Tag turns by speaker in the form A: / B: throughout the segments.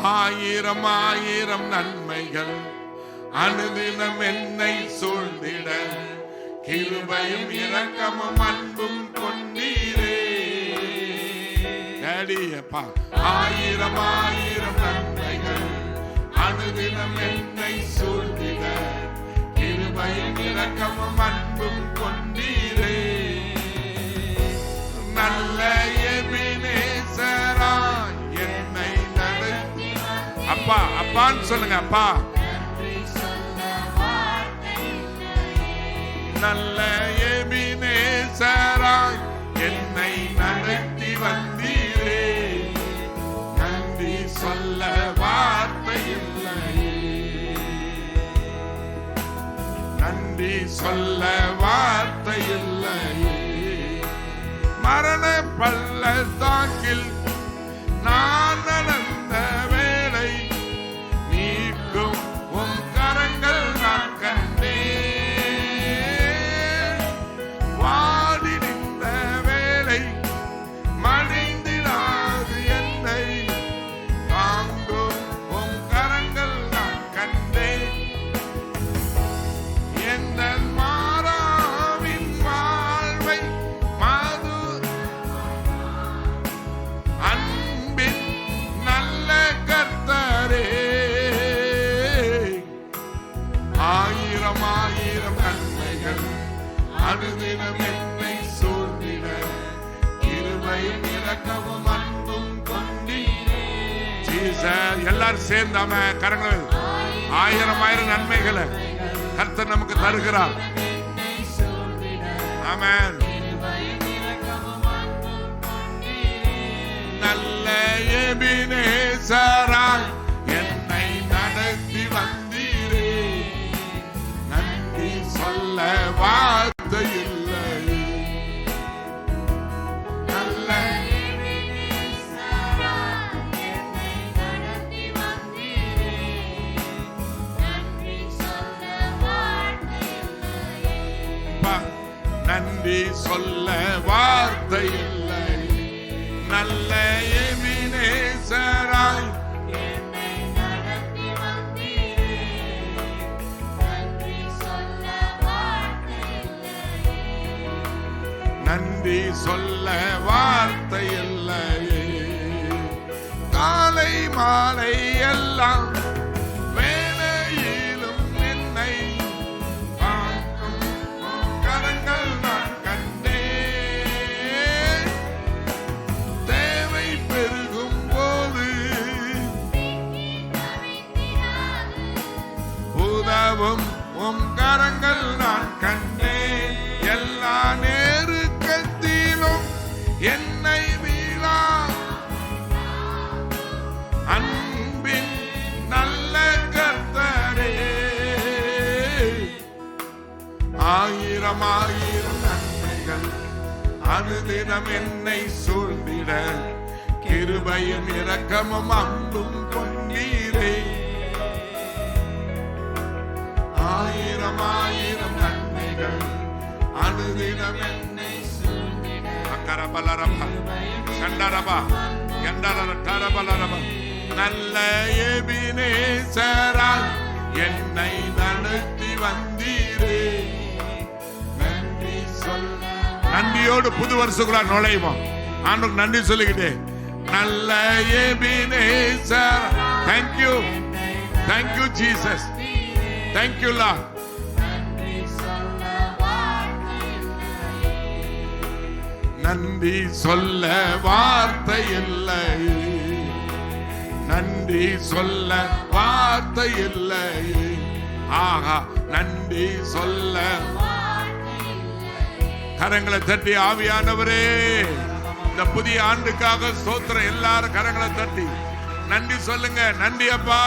A: ஆயிரம் ஆயிரம் நன்மைகள் அனுதினம் என்னை சூழ்ந்திட கிருபையும் இரக்கமும் அன்பும் கொண்டீரே. டேடியப்பா, ஆயிரம் ஆயிரம் நன்மைகள் அனுதினம் என்னை சூழ்ந்திட கிருபையும் இரக்கமும் அன்பும் கொண்டீரே. நல்ல எபினேசராய் என்னை நடத்தி. அப்பா அப்பான்னு சொல்லுங்க. அப்பா, நல்ல எபினேசராய் என்னை நடத்தி வந்தீரே. நன்றி சொல்ல வார்த்தை இல்லை, நன்றி சொல்ல வார்த்தை இல்லை. மரண பள்ளத்தாக்கில் நான் நடந்த வேளை நீக்கும் உன் கரங்கள் நான் கண்டேன். வாடி நின்ற வேளை மடிந்திடாது என்னை தாங்கும் உன் கரங்கள் நான் கண்டேன். எந்த மாறாவின் வாழ்வை மாது அன்பின் நல்ல கர்த்தரே. ஆயிரம் ஆயிரம் நன்மைகள் அனுதினம் என்னை சூழ்ந்திட கிருபையும் இரக்கமும் அன்பும் கொண்டீரே. எல்லாரும் சேர்ந்தாம கரங்கள். ஆயிரம் ஆயிரம் நன்மைகளை கர்த்தர் நமக்கு தருகிறார். ஆமென். நல்ல எபினேசராய் என்னை நடத்தி வந்தீரே. நன்றி சொல்ல வார்த்தை இல்லை. நல்ல நன்றி சொல்ல வார்த்தை இல்லை. நல்ல எபினேசராய் என்னை நடத்தி வந்தீரே. நன்றி சொல்ல வார்த்தை இல்லை, நன்றி சொல்ல வார்த்தை இல்லை. காலை மாலை எல்லாம் வேளையிலும் என்னை காக்கும் கரங்கள் நான் கண்டேன். தேவை பெருகும் போது உதவும் உம் கரங்கள் நான் கண்டேன். எல்லா நேருக்கத்திலும் என்னை வீழா அன்பின் நல்ல கர்த்தரே. ஆயிரம் ஆயிரம் நன்மைகள் அனுதினம் என்னை சூழ்ந்திட கிருபையும் இரக்கமும் அன்பும் கொண்டீரே. ஆயிரம் ஆயிரம் நன்மைகள் அனுதினம் என்னை சூழ்ந்திட அக்கரபலரபா சண்டரபா எண்டரபலரபா. நல்ல எபினேசராய் என்னை நடத்தி வந்தீரே. நன்றி சொல்ல. நன்றியோடு புது வருஷக்குள்ள நுழைவோம். ஆண்டுக்கு நன்றி சொல்லிக்கிட்டே. நல்ல Ebenezer. Thank you, thank you Jesus, thank you Lord. நன்றி சொல்ல வார்த்தை இல்லை, நன்றி சொல்ல வார்த்தை இல்லை. ஆஹா, நன்றி சொல்ல. கரங்களை தட்டி ஆவியானவரே இந்த புதிய ஆண்டுக்காக ஸ்தோத்திரம். எல்லாரும் கரங்களை தட்டி நன்றி சொல்லுங்க. நன்றி அப்பா,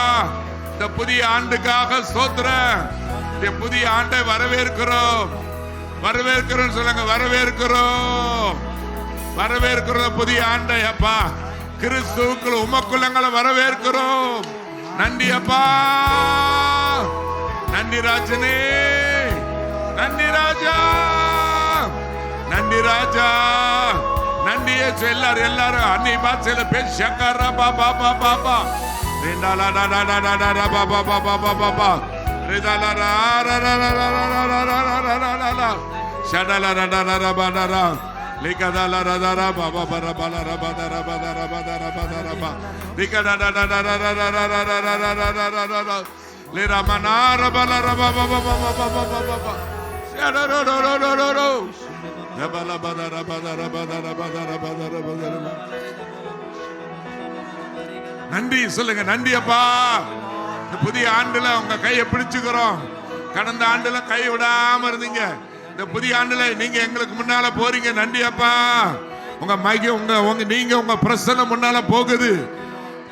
A: இந்த புதிய ஆண்டுக்காக ஸ்தோத்திரம். இந்த புதிய ஆண்டை வரவேற்கிறோம், வரவேற்கிறோம் சொல்லுங்க. வரவேற்கிறோம், வரவேற்கிறோம் புதிய ஆண்டை அப்பா. கிறிஸ்துவுக்குள்ள உமக்குள்ளங்களை வரவேற்கிறோம். நன்றி அப்பா, நன்றி ராஜனே, நன்றி ராஜா, நன்றி ராஜா, நன்றி. எல்லாரும் எல்லாரும் அன்னை பாசையில பேசி பாபா பாபா பாபா நன்றி சொல்லுங்க. நன்றி அப்பா. இந்த புதிய ஆண்டுல உங்க கையை பிடிச்சுக்கிறோம். கடந்த ஆண்டுல கை விடாம இருந்தீங்க. இந்த புதிய ஆண்டுல நீங்க எங்களுக்கு முன்னால போறீங்க. நன்றி அப்பா. உங்க மகிமை உங்க பிரசன்னம் முன்னால போகுது.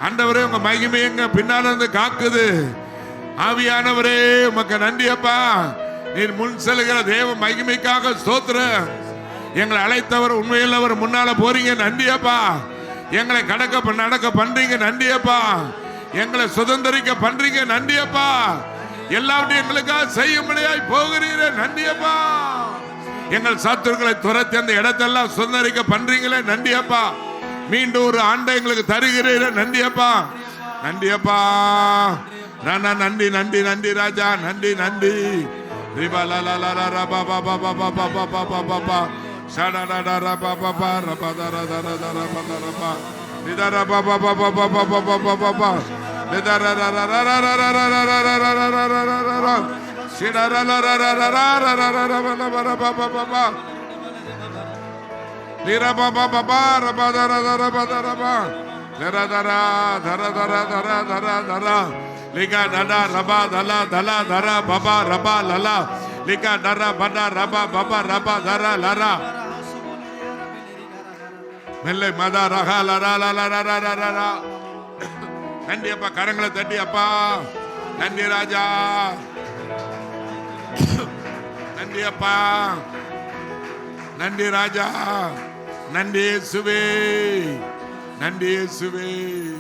A: ஆண்டவரே உங்க மகிமை எங்க பின்னால இருந்து காக்குது. ஆவியானவரே உமக்கு நன்றி அப்பா. நீர் முன் செல்கிற தேவ மகிமைக்காக ஸ்தோத்திரம். எங்களை அழைத்தவர் உண்மையில் அவர் முன்னால போறீங்க. நன்றி அப்பா. எங்களை நடக்க பண்றீங்க. நன்றி அப்பா. எங்களை சுதந்திரிக்க பண்றீங்க. நன்றி அப்பா. எல்லாவற்றையும் எங்களுக்காக செய்யும்படியாய் போகிறீரே. நன்றி அப்பா. எங்கள் சத்துருக்களை துரத்தி அந்த இடத்தெல்லாம் சுதந்திரிக்க பண்றீங்களே. நன்றி அப்பா. மீண்டும் ஒரு ஆண்டை எங்களுக்கு தருகிறீரே. நன்றி அப்பா. நன்றி அப்பா. நன்றி நன்றி நன்றி ராஜா. நன்றி நன்றி. Lika dada raba dala dala dara baba raba lala. Lika dara bada raba baba raba dara lara. Melle mada raha lara lara lara lara. நன்றி அப்பா. கரங்களை தட்டி அப்பா. நன்றி ராஜா. நன்றி அப்பா. நன்றி ராஜா. நன்றி இயேசுவே. நன்றி இயேசுவே.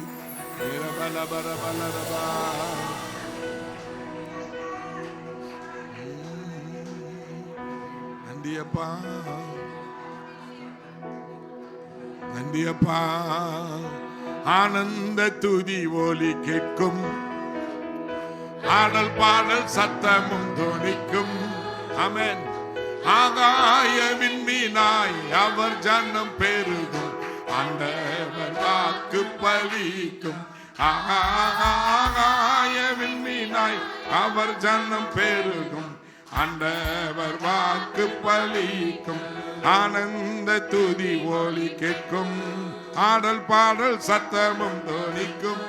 A: நன்றியப்பா. நன்றியப்பா. ஆனந்த துதி ஒலி கேட்கும். ஆடல் பாடல் சத்தமும் தோணிக்கும். ஆமென். ஆகாய விண்மீனாய் அவர் ஜனம் பெருகும். ஆண்டவர் வாக்கு பலிக்கும். ஆகாய விண்மீனாய் அவர் ஜனம் பெருகும். ஆண்டவர் வாக்கு பலிக்கும். ஆனந்த துதி ஒலி கேட்கும். ஆடல் பாடல் சத்தமும் தோணிக்கும்.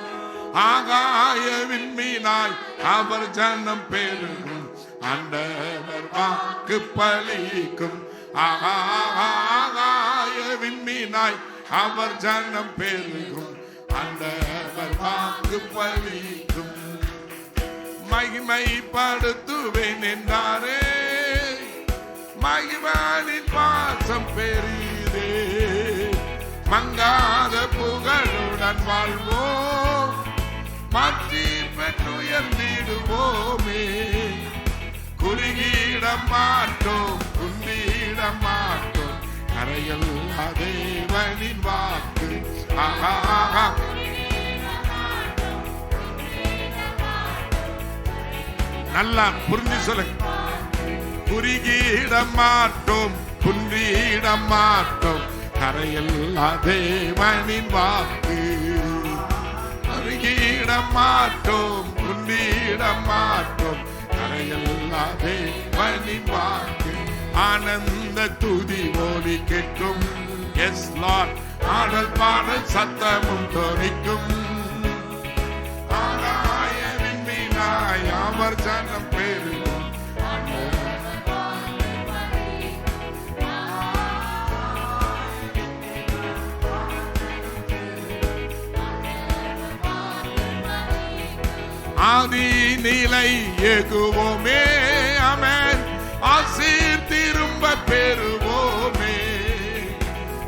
A: ஆகாய விண்மீனாய் அவர் ஜனம் பெருகும். ஆண்டவர் வாக்கு பலிக்கும். ஆகாய விண்மீனாய் அவர் ஜனம் பெருகும். ஆண்டவர் வாக்கு பலிக்கும். மகிமைப்படுத்துவேன் என்றாரே. மகிமானின் பாசம் பெரிதே. மங்காத புகழுடன் வாழ்வோம். மாற்றி பெற்றுயர்ந்திடுவோமே. குறுகிட மாட்டோம். குந்திட மாட்டோம். கரையில் தேவனின் வாக்கு. நல்லா புரிஞ்சு சொல்லுங்க. குறுகிட மாட்டோம். குந்திட மாட்டோம். கரையில் தேவனின் வாக்கு. குறுகிட மாட்டோம். குந்திட மாட்டோம். கரையில் தேவனின் வாக்கு. ஆனந்த துதி ஒலி கேட்கும். Yes lord. ஆடல் பாடல் சத்தமும் தோணிக்கும். ஆகாய விண்மீனாய் அவர் ஜனம் பெருகும். ஆதி நிலை ஏகுவோமே. ஆமென். ஆசீர் திரும்ப பெறுவோமே.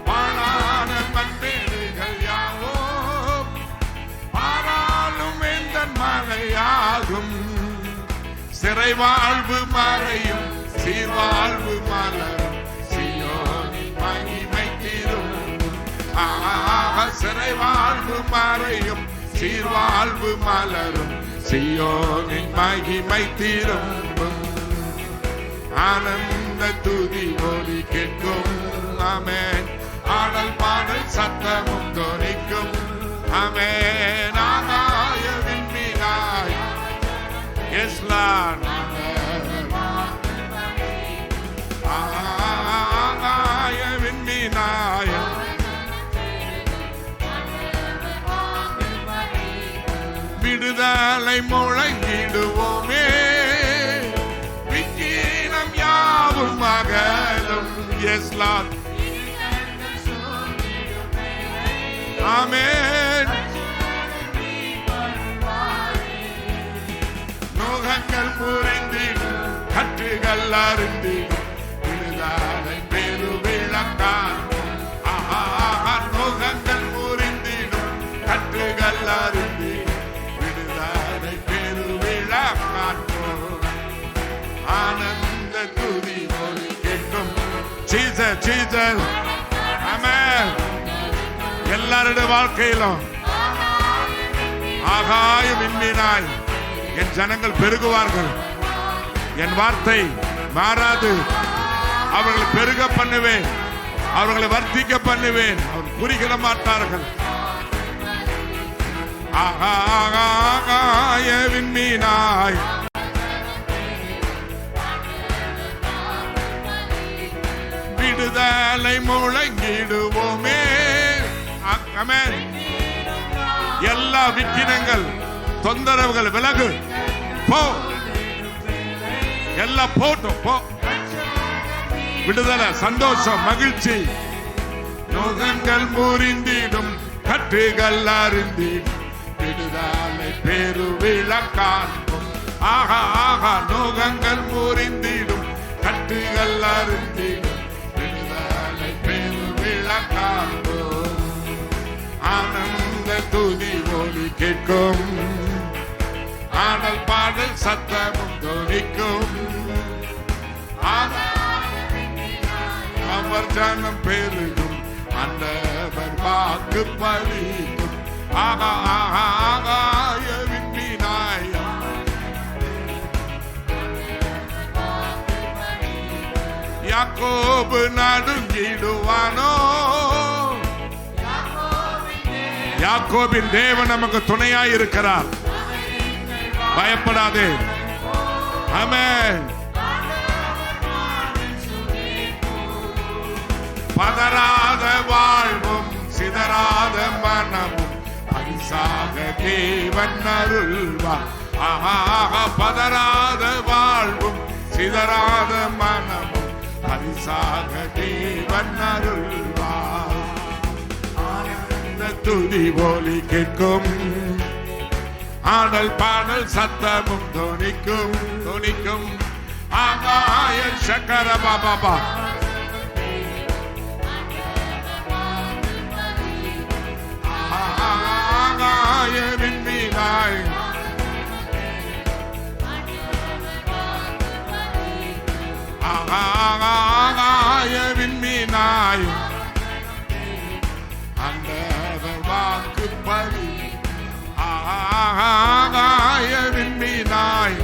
A: பாழான மண்மேடுகள் யாவும் பாராளும் எந்த மலையாகும். சிறை வாழ்வு மறையும். சீர்வாழ்வு மலரும். சீயோனின் மகிமை திரும்பும். சிறை வாழ்வு மறையும். சீர்வாழ்வு மலரும், சீயோனின் மகிமை திரும்பும், ஆனந்த துதி ஒலி கேட்கும். ஆமென். ஆடல் பாடல் சத்தமும் தொனிக்கும். ஆமென். ஆகாய விண்மீனாய், எஸ் லார்ட், ஆகாய விண்மீனாய், விடுதலை முழங்கிடுவோமே, விக்கீனம் யாவும் அகலும். S Lord. ஆமென். நோகங்கள் முறிந்திடும், கட்டுகள் அருந்திடும், விடுதலை பெருவிளக்கான். நோகங்கள் முறிந்திடும், கட்டுகள் அருந்திடும், விடுதலை பெருவிளக்கான். ஆனந்த துதி ஒலி கேட்கும். Jesus, Jesus. ஆமென். எல்லாருடைய வாழ்க்கையிலும் ஆகாய விண்மீனாய் என் ஜனங்கள் பெருகுவார்கள். என் வார்த்தை மாறாது. அவர்களை பெருக பண்ணுவேன், அவர்களை வர்த்திக்க பண்ணுவேன். அவர் குறிக்கிட மாட்டார்கள். ஆகாய விண்மீனாய், விடுதலை முழங்கிடுவோமே. ஆமென். எல்லா விக்கினங்கள், தொந்தரவுகள் விலகு, போ. எல்லாம் போட்டும், போ. விடுதலை, சந்தோஷம், மகிழ்ச்சி. நோகங்கள் முறிந்திடும், கட்டுகள் அருந்திடும், விடுதலை பெருவிளக்காண்போம். ஆகா ஆகா. நோகங்கள் முறிந்திடும், கட்டுகள் அருந்திடும், விடுதலை பெருவிளக்காண்போம். ஆனந்த துதி ஒலி கேட்கும். ஆடல் பாடல் சத்தமும் தொனிக்கும். அவர் ஜனம் பெருகும், ஆண்டவர் வாக்கு பலிக்கும். ஆகா ஆகா. ஆகாய விண்மீனாய், யாக்கோபு நடுங்கிடுவானோ. யாக்கோபின் தேவன் நமக்கு துணையாய் இருக்கிறார். பயப்படாதே. ஆமென். பதறாத வாழ்வும் சிதறாத மனமும் பரிசாக தேவன் அருள்வார். ஆஹா. பதறாத வாழ்வும் சிதறாத மனமும் பரிசாக தேவன் அருள்வார். துதி ஒலி கேட்கும். ஆடல் பாடல் சத்தமும் தொனிக்கும், தொனிக்கும். ஆகாய சக்கர பாபா. ஆகாய விண்மீனாய், ஆகாய விண்மீனாய், ஆண்டவர் வாக்கு பலி. ஆகாய விண்மீனாய்,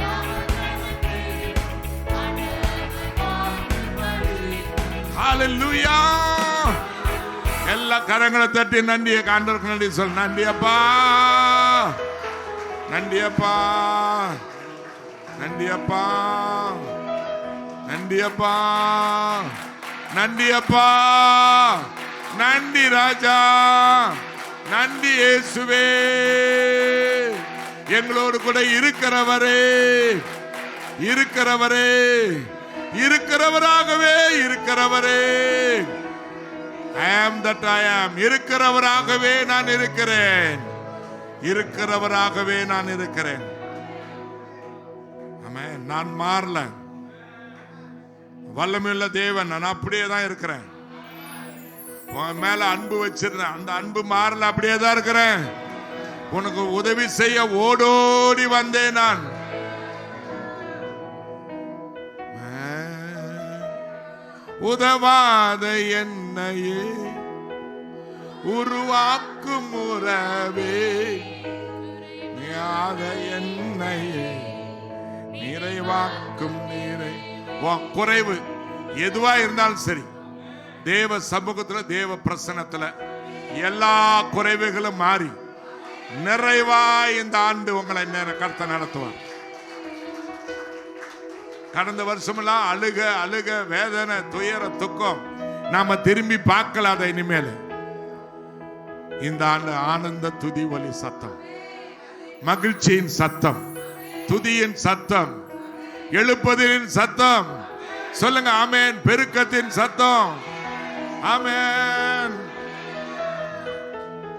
A: ஹல்லேலூயா. எல்லா கரங்களை தட்டி நன்றியை ஆண்டவருக்கு நன்றி சொல். நன்றியப்பா, நன்றியப்பா, நன்றியப்பா, நன்றியப்பா, நன்றியப்பா, நன்றி ராஜா, நன்றி இயேசுவே. எங்களோடு கூட இருக்கிறவரே, இருக்கிறவரே, இருக்கிறவராகவே இருக்கிறவரே. I am that I am. இருக்கிறவராகவே நான் இருக்கிறேன், இருக்கிறவராகவே நான் இருக்கிறேன். ஆமென். நான் மாறல. வல்லமையுள்ள தேவன், நான் அப்படியே தான் இருக்கிறேன். உன் மேல அன்பு வச்சிருந்தேன், அந்த அன்பு மாறல, அப்படியே தான் இருக்கிறேன். உனக்கு உதவி செய்ய ஓடோடி வந்தேன் நான். உதவாத என்னையே உருவாக்கும் உறவே, நிறையாத என்னையே நிறைவாக்கும் நீரை. குறைவு எதுவா இருந்தாலும் சரி, தேவ சமூகத்துல தேவ பிரசன்னத்துல எல்லா குறைவுகளும் மாறி நிறைவா இந்த ஆண்டு உங்களை கர்த்தர் நடத்துவார். கடந்த வருஷமெல்லாம் அழுக அழுக வேதனை துயர துக்கம் நாம திரும்பி பார்க்கல. அதை இனிமேல் இந்த ஆண்டு ஆனந்த துதி ஒலி சத்தம், மகிழ்ச்சியின் சத்தம், துதியின் சத்தம், எழுப்பதின் சத்தம். சொல்லுங்க ஆமென். பெருக்கத்தின் சத்தம். ஆமென்.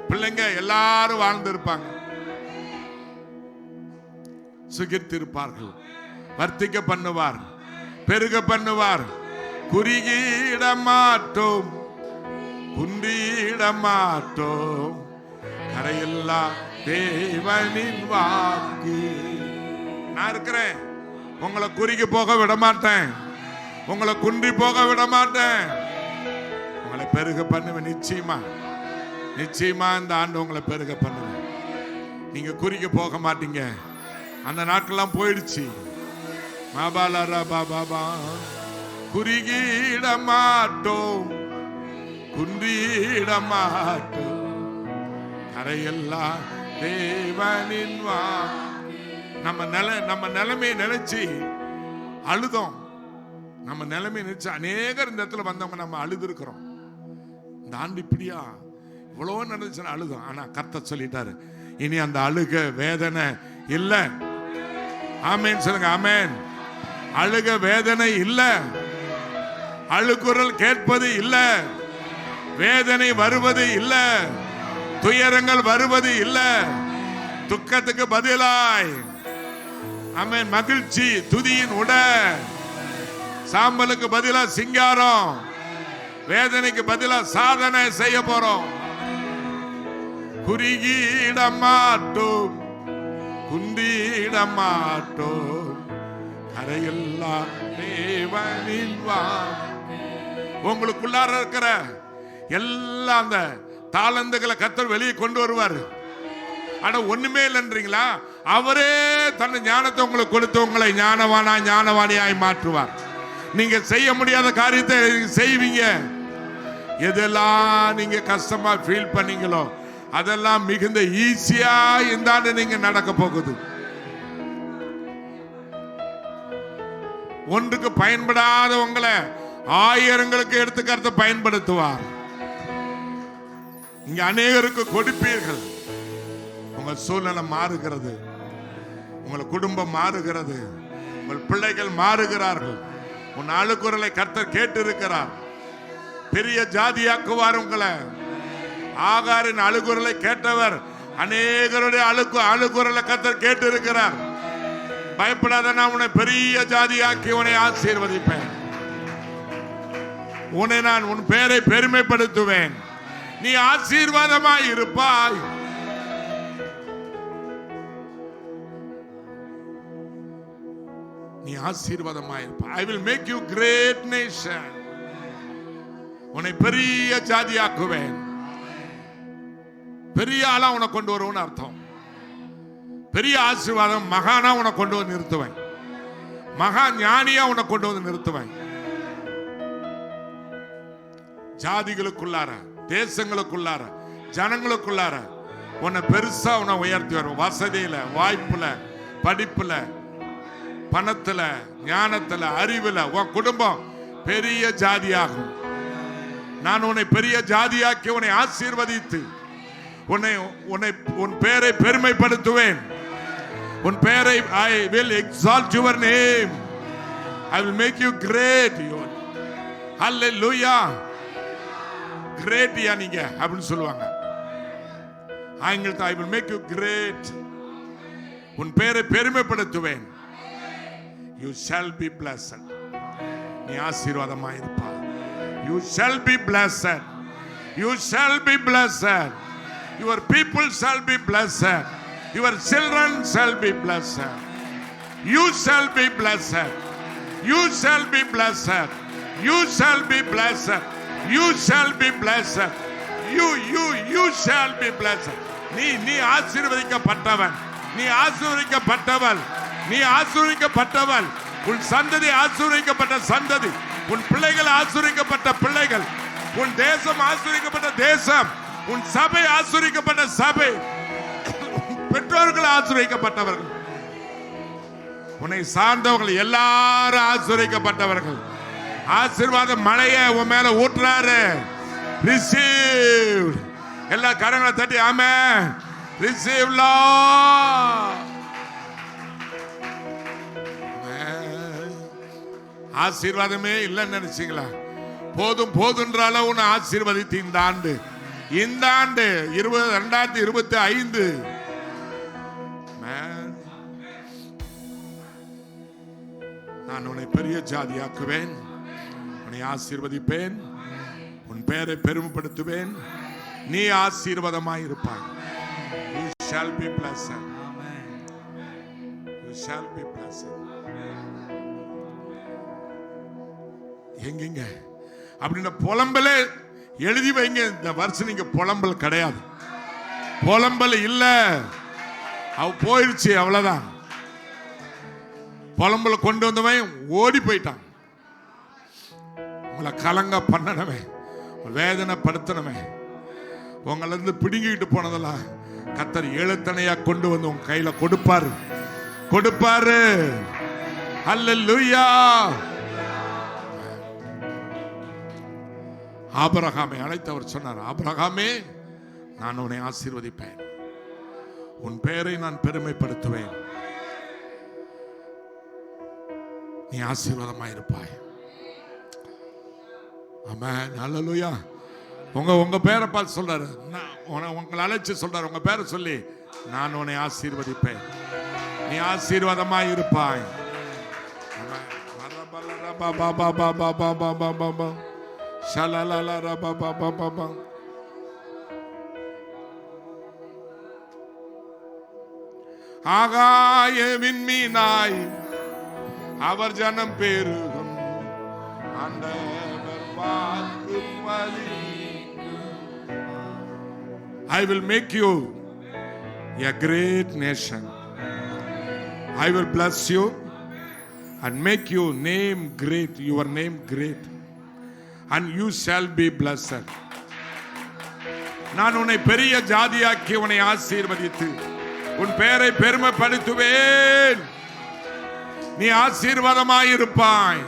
A: பிள்ளைங்க எல்லாரும் வாழ்ந்திருப்பாங்க, சுகித்திருப்பார்கள். வர்த்திக்க பண்ணுவார், பெருக பண்ணுவார். குறுகிட மாட்டோம், குன்றிட மாட்டோம். கரையில்லா தேவனின் வாக்கு. நான் இருக்கிறேன், உங்களை குறுகி போக விட மாட்டேன், உங்களை குன்றி போக விட மாட்டேன், உங்களை பெருக பண்ணுவேன். நிச்சயமா நிச்சயமா இந்த ஆண்டு உங்களை பெருக பண்ணுவேன். நீங்க குறுகி போக மாட்டீங்க. அந்த நாட்கள்லாம் போயிடுச்சு. குறுகிட மாட்டோம், குன்றிட மாட்டோம். கரையெல்லாம் தேவனின் வா. நம்ம நிலைமையை நினைச்சு அழுதோம். நம்ம நிலைமையை நினைச்சு அநேகர் இந்த இடத்துல வந்தவங்க நம்ம அழுது இருக்கிறோம். இந்த ஆண்டு இப்படியா இவ்வளவு நடந்துச்சுன்னு அழுதோம். ஆனா கர்த்தர் சொல்லிட்டாரு, இனி அந்த அழுக வேதனை இல்ல. ஆமென் சொல்லுங்க. ஆமென். அழுக வேதனை இல்ல, அழுகுரல் கேட்பது இல்ல, வேதனை வருவது இல்ல, துயரங்கள் வருவது இல்ல. துக்கத்துக்கு பதிலாய் ஆமென் மகிழ்ச்சி, துதியின் உட. சாம்பலுக்கு பதிலா சிங்காரம், வேதனைக்கு பதிலா சாதனை செய்ய போறோம். குறுகிட மாட்டோம், குந்திட மாட்டோம். கரையெல்லாம் தேவனின் வா. உங்களுக்குள்ளார இருக்கிற எல்லா அந்த தாளந்துகளை கர்த்தர் வெளியே கொண்டு வருவார். ஆனா ஒண்ணுமே இல்லைன்றீங்களா? அவரே தன் ஞானத்தை உங்களுக்கு கொடுத்து உங்களை ஞானவாணியாய் மாற்றுவார். நீங்க செய்ய முடியாத காரியத்தை செய்வீங்க. எதெல்லாம் நீங்க கஷ்டமா ஃபீல் பண்ணீங்களோ அதெல்லாம் மிகுந்த ஈஸியா இந்த ஆண்டு நீங்க நடக்க போகுது. ஒன்றுக்கு பயன்படாத உங்களை ஆயிரங்களுக்கு எடுத்துக்கறத பயன்படுத்துவார். இங்க அநேகருக்கு கொடுப்பீர்கள். உங்க சூழ்நிலை மாறுகிறது, உங்கள் குடும்பம் மாறுகிறது, உங்கள் பிள்ளைகள் மாறுகிறார்கள். உன் அழுகுரலை கர்த்தர் கேட்டு இருக்கிறார். பெரிய ஜாதியாக்குவார் உங்களை. ஆகாரின் அழுகுரலை கேட்டவர் அநேகருடைய அழுகுரலை கர்த்தர் கேட்டு இருக்கிறார். பயப்படாத, நான் உன்னை பெரிய ஜாதியாக்கி உன்னை ஆசீர்வதிப்பேன். உன்னை நான் உன் பெயரை பெருமைப்படுத்துவேன். நீ ஆசீர்வாதமாய் இருப்பாய். நீ ஆசீர்வாதமாய் இருப்பாய். I will make you great nation. உன்னை பெரிய ஜாதியாக்குவேன். பெரிய ஆளா உன்னை கொண்டு வருவேன்னு அர்த்தம். பெரிய ஆசீர்வாதம், மகானா உன்னை கொண்டு வந்து நிறுத்துவேன். மகா ஞானியா உன்னை கொண்டு வந்து நிறுத்துவேன். ஜாதிகளுக்குள்ளார, தேசங்களுக்குள்ளார, ஜனங்களுக்குள்ளார உன்னை பெருசா உன்னை உயர்த்தி வரும். வசதியில, வாய்ப்புல, படிப்புல, பணத்துல, ஞானத்துல, அறிவுல உன் குடும்பம் பெரிய ஜாதியாகும். நான் உன்னை பெரிய ஜாதியாக்கி உன்னை ஆசீர்வதித்து உன் பெயரை பெருமைப்படுத்துவேன். உன் பெயரை I will exalt your name. I will make you great. Hallelujah. Great யா நீங்க அப்படின்னு சொல்லுவாங்க ஆங்கிலத்தில். I will make you great. உன் பெயரை பெருமைப்படுத்துவேன். You shall be blessed. நீ ஆசீர்வாதமாய் இருப்பாய். You shall be blessed. You shall be blessed. Your people shall be blessed. Your children shall be blessed. You shall be blessed. You shall be blessed. You shall be blessed. You shall be blessed. You shall be blessed. நீ ஆசீர்வதிக்கப்பட்டவன். நீ ஆசீர்வதிக்கப்பட்டவள், நீ ஆசீர்வதிக்கப்பட்டவள். உன் சந்ததி ஆசீர்வதிக்கப்பட்ட சந்ததி, உன் பிள்ளைகள் ஆசீர்வதிக்கப்பட்ட பிள்ளைகள், உன் தேசம் ஆசீர்வதிக்கப்பட்ட தேசம், உன் சபை ஆசீர்வதிக்கப்பட்ட சபை, பெற்றோர்கள் ஆசீர்வதிக்கப்பட்டவர்கள், உன்னை சார்ந்தவர்கள் எல்லாரும் ஆசீர்வதிக்கப்பட்டவர்கள். ஆசீர்வாத மழையை உன் மேல ஊற்றுறாரு. ரிசீவ். எல்லா கரங்களை தட்டி ஆமென். Receive Lord. ஆசீர்வாதமே இல்லைன்னு நினைச்சீங்களா? போதும் போதுன்ற அளவு உன்னை ஆசீர்வதித்து இந்த ஆண்டு 2025 நான் உன்னை பெரிய ஜாதியாக்குவேன், உன்னை ஆசீர்வதிப்பேன், உன் பெயரை பெருமைப்படுத்துவேன், நீ ஆசீர்வாதமாய் இருப்பாய். You shall be blessed. You shall be blessed. எங்கங்க அப்படின்னா புலம்பலே எழுதி வைங்க. இந்த வருஷம் நீங்க புலம்பல் கிடையாது, புலம்பல் இல்ல, அவ போயிடுச்சு, அவ்வளவுதான். புலம்பல கொண்டு வந்தவன் ஓடி போயிட்டான். உங்களை கலங்க பண்ணனவன், வேதனைப்படுத்தினவன், உங்களை இருந்து பிடுங்கிட்டு போனதெல்லாம் கர்த்தர் எழுத்தனையா கொண்டு வந்து உங்க கையில கொடுப்பாரு, கொடுப்பாரு. ஹல்லேலூயா. ஆபிரகாமை அழைத்தவர் சொன்னார், ஆபிரகாமே நான் உன்னை ஆசீர்வதிப்பேன், உன் பெயரை நான் பெருமைப்படுத்துவேன், நீ ஆசீர்வாதமாய் இருப்பாய். ஆமென். ஹல்லேலூயா. உங்க பேரை பார்த்து சொல்றாரு, உங்களை அழைச்சு சொல்றாரு, உங்க பேரை சொல்லி நான் உன்னை ஆசீர்வதிப்பேன், நீ ஆசீர்வாதமாய் இருப்பாய். ஆகாய விண்மீனாய் அவர் ஜனம் பெருகும், ஆண்டவர் வாக்கு பலிக்கும். I will make you a great nation. I will bless you and make your name great, your name great, and you shall be blessed. நான் உன்னை பெரிய ஜாதியாக்கி உன்னை ஆசீர்வதித்து உன் பெயரை பெருமைப்படுத்துவேன், நீ ஆசீர்வாதமாய் இருப்பாய்.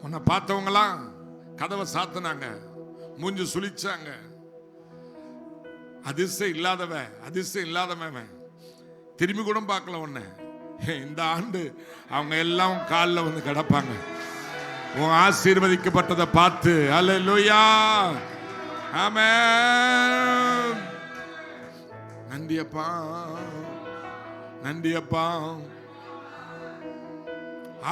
A: உன்னை பார்த்தவங்களாம் கதவை சாத்தினாங்க, மூஞ்சு சுழிச்சாங்க. அதிர்ஷ்டம் இல்லாதவன் திரும்பி கூட பார்க்கல உன்னை. இந்த ஆண்டு அவங்க எல்லாம் காலில் வந்து கிடப்பாங்க உன் ஆசீர்வதிக்கப்பட்டதை பார்த்து. அல்லேலூயா. ஆமென். நன்றியப்பா, நன்றியப்பா.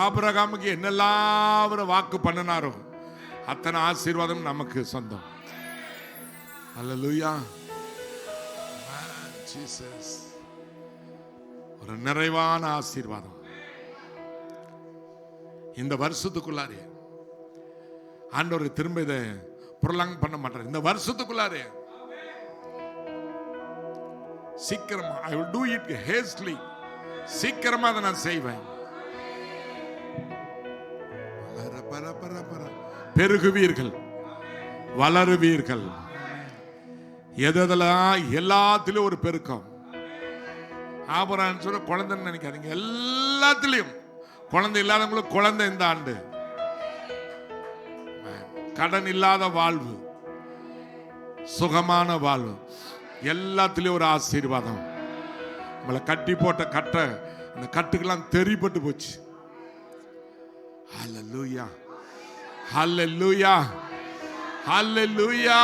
A: ஆபிரகாமுக்கு என்னெல்லாம் அவர் வாக்கு பண்ணினாரோ அத்தனை ஆசீர்வாதம் நமக்கு சொந்தம். அல்லேலூயா. ஜீசஸ். ஒரு நிறைவான ஆசீர்வாதம் இந்த வருஷத்துக்குள்ளாரே. ஆண்டவர் திரும்ப இதை புரலாங் பண்ண மாட்டார். இந்த வருஷத்துக்குள்ளாரே சீக்கிரமா I will do it hastily. சீக்கிரமா அதை நான் செய்வேன். பெருகுவீர்கள், வளருவீர்கள். எதெல்லாம் எல்லாத்திலும் ஒரு பெருக்கம். ஆபரான் சொல்ல குழந்தைன்னு நினைக்காதீங்க, எல்லாத்திலையும் குழந்தை இல்லாதவங்களுக்கு குழந்தை இந்த ஆண்டு. கடன் இல்லாத வாழ்வு, சுகமான வாழ்வு, எல்லாத்திலையும் ஒரு ஆசீர்வாதம். நம்மளை கட்டி போட்ட கட்டை அந்த கட்டுக்கெல்லாம் தெரிப்பட்டு போச்சு. ஹல்லேலூயா, ஹல்லேலூயா, ஹல்லேலூயா.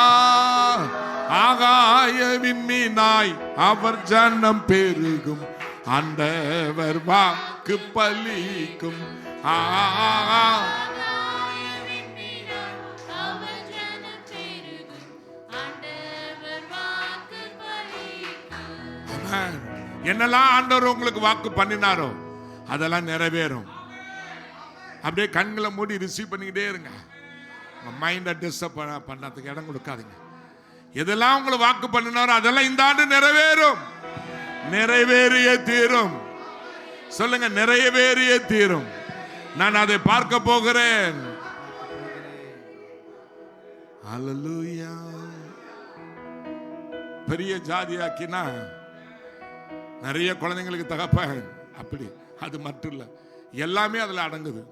A: ஆகாய விண்மீனாய் அவர் ஜனம் பெருகும், ஆண்டவர் வாக்கு பலிக்கும். என்னெல்லாம் ஆண்டவர் உங்களுக்கு வாக்கு பண்ணினாரோ அதெல்லாம் நிறைவேறும். அப்படியே கண்களை மூடி ரிசீவ் பண்ணிக்கிட்டே இருங்க. மைண்டை டிஸ்டர்ப் பண்ணதுக்கு இடம் கொடுக்காதீங்க. எதெல்லாம் உங்களை வாக்கு பண்ணினாரோ அதெல்லாம் இந்த ஆண்டு நிறைவேறும். நிறைவேறிய தீரும். சொல்லுங்க, நிறைவேறிய தீரும். நான் அதை பார்க்க போகிறேன். ஹல்லேலூயா. பெரிய ஜாதியாக்கினா நிறைய குழந்தைங்களுக்கு தகப்பன் அப்படி, அது மட்டும் இல்ல, எல்லாமே அதுல அடங்குது.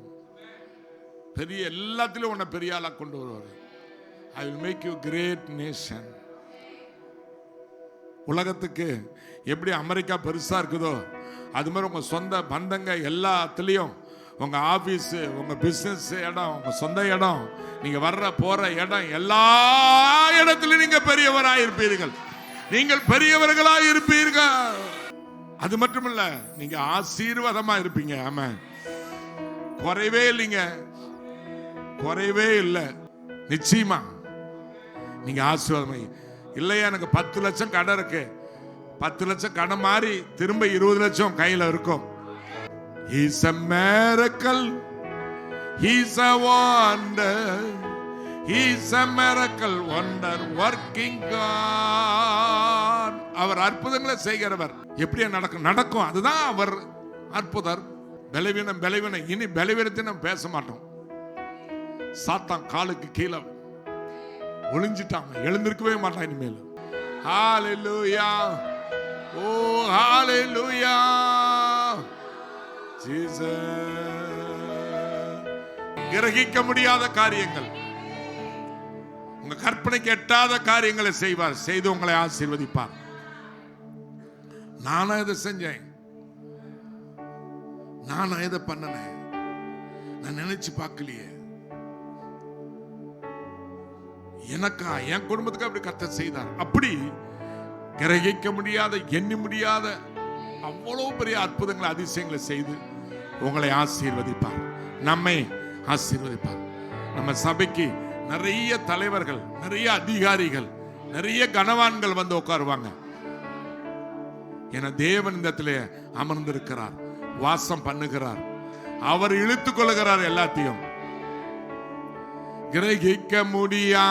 A: பெரிய எல்லாத்திலும் உன்னை பெரிய ஆளா கொண்டு வருவார். I will make you great nation. உலகத்துக்கு எப்படி அமெரிக்கா பெருசா இருக்குதோ அது மாதிரி உங்க சொந்த பந்தங்க எல்லாத்துலயும், உங்க ஆபீஸ், உங்க பிசினஸ் இடம், உங்க சொந்த இடம், நீங்க வர்ற போற இடம், எல்லா இடத்திலும் நீங்க பெரியவராய் இருப்பீர்கள். நீங்கள் பெரியவர்களாய் இருப்பீர்கள். அது மட்டுமல்ல, நீங்க ஆசீர்வாதமா இருப்பீங்க. ஆமா, குறைவே இல்லைங்க, குறைவே இல்லை. நிச்சயமா நீங்க ஆசீர்வாதமா இல்லையா? எனக்கு 10 லட்சம் கடன் இருக்கு, 10 லட்சம் கடன் மாறி திரும்ப 20 லட்சம் கையில இருக்கும். He's a miracle, he's a wonder, he's a miracle wonder working God. அவர் அற்புதங்களை செய்கிறவர். எப்படி நடக்கும், அதுதான் அவர் அற்புதர். பலவீனம் இனி பலவீனத்தை நம்ம பேச மாட்டோம். சாத்தான் காலுக்கு கீழே ஒளிஞ்சிட்டாங்க, எழுந்திருக்கவே மாட்டான் இனிமேல். ஹல்லேலூயா. ஓ ஹல்லேலூயா. கிரகிக்க முடியாத காரியங்கள், உங்க கற்பனைக்கு எட்டாத காரியங்களை செய்வார். செய்து உங்களை ஆசீர்வதிப்பார். நானும் இதை செஞ்சேன், நானும் இதை பண்ணினேன், நான் நினைச்சு பார்க்கலையே. எனக்கா, என் குடும்பத்துக்கு அப்படி கர்த்தர் செய்தார். அப்படி கிரகிக்க முடியாத, எண்ணி முடியாத அவ்வளவு பெரிய அற்புதங்களை, அதிசயங்களை செய்து உங்களை ஆசீர்வதிப்பார், நம்மை ஆசீர்வதிப்பார். நம்ம சபைக்கு நிறைய தலைவர்கள், நிறைய அதிகாரிகள், நிறைய கனவான்கள் வந்து உட்காருவாங்க. என தேவன் இந்த இடத்துல அமர்ந்திருக்கிறார், வாசம் பண்ணுகிறார், அவர் இழுத்துக் கொள்கிறார் எல்லாத்தையும். கிரகிக்க முடியா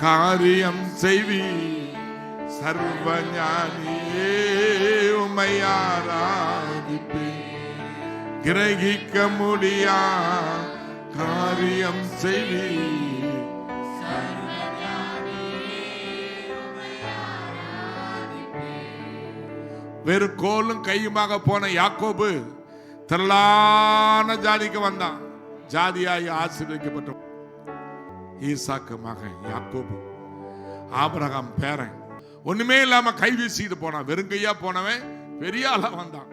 A: காரியம் செய்வி சர்வஞானியே உம்மை ஆராதிப்பேன். கிரகிக்க முடியா காரியம் செய்வி வெறும் கோலும் கையுமாக போன யாக்கோபு திரளான ஜாதிக்கு வந்தான். ஜாதியாய் ஆசீர்வதிக்கப்பட்ட ஈசாக்கு மகன் யாக்கோபு, ஆபிரகாம் பேரன், ஒண்ணுமே இல்லாம கை வீசிட்டு போனான். வெறுங்கையா போனவன் பெரிய ஆளா வந்தான்.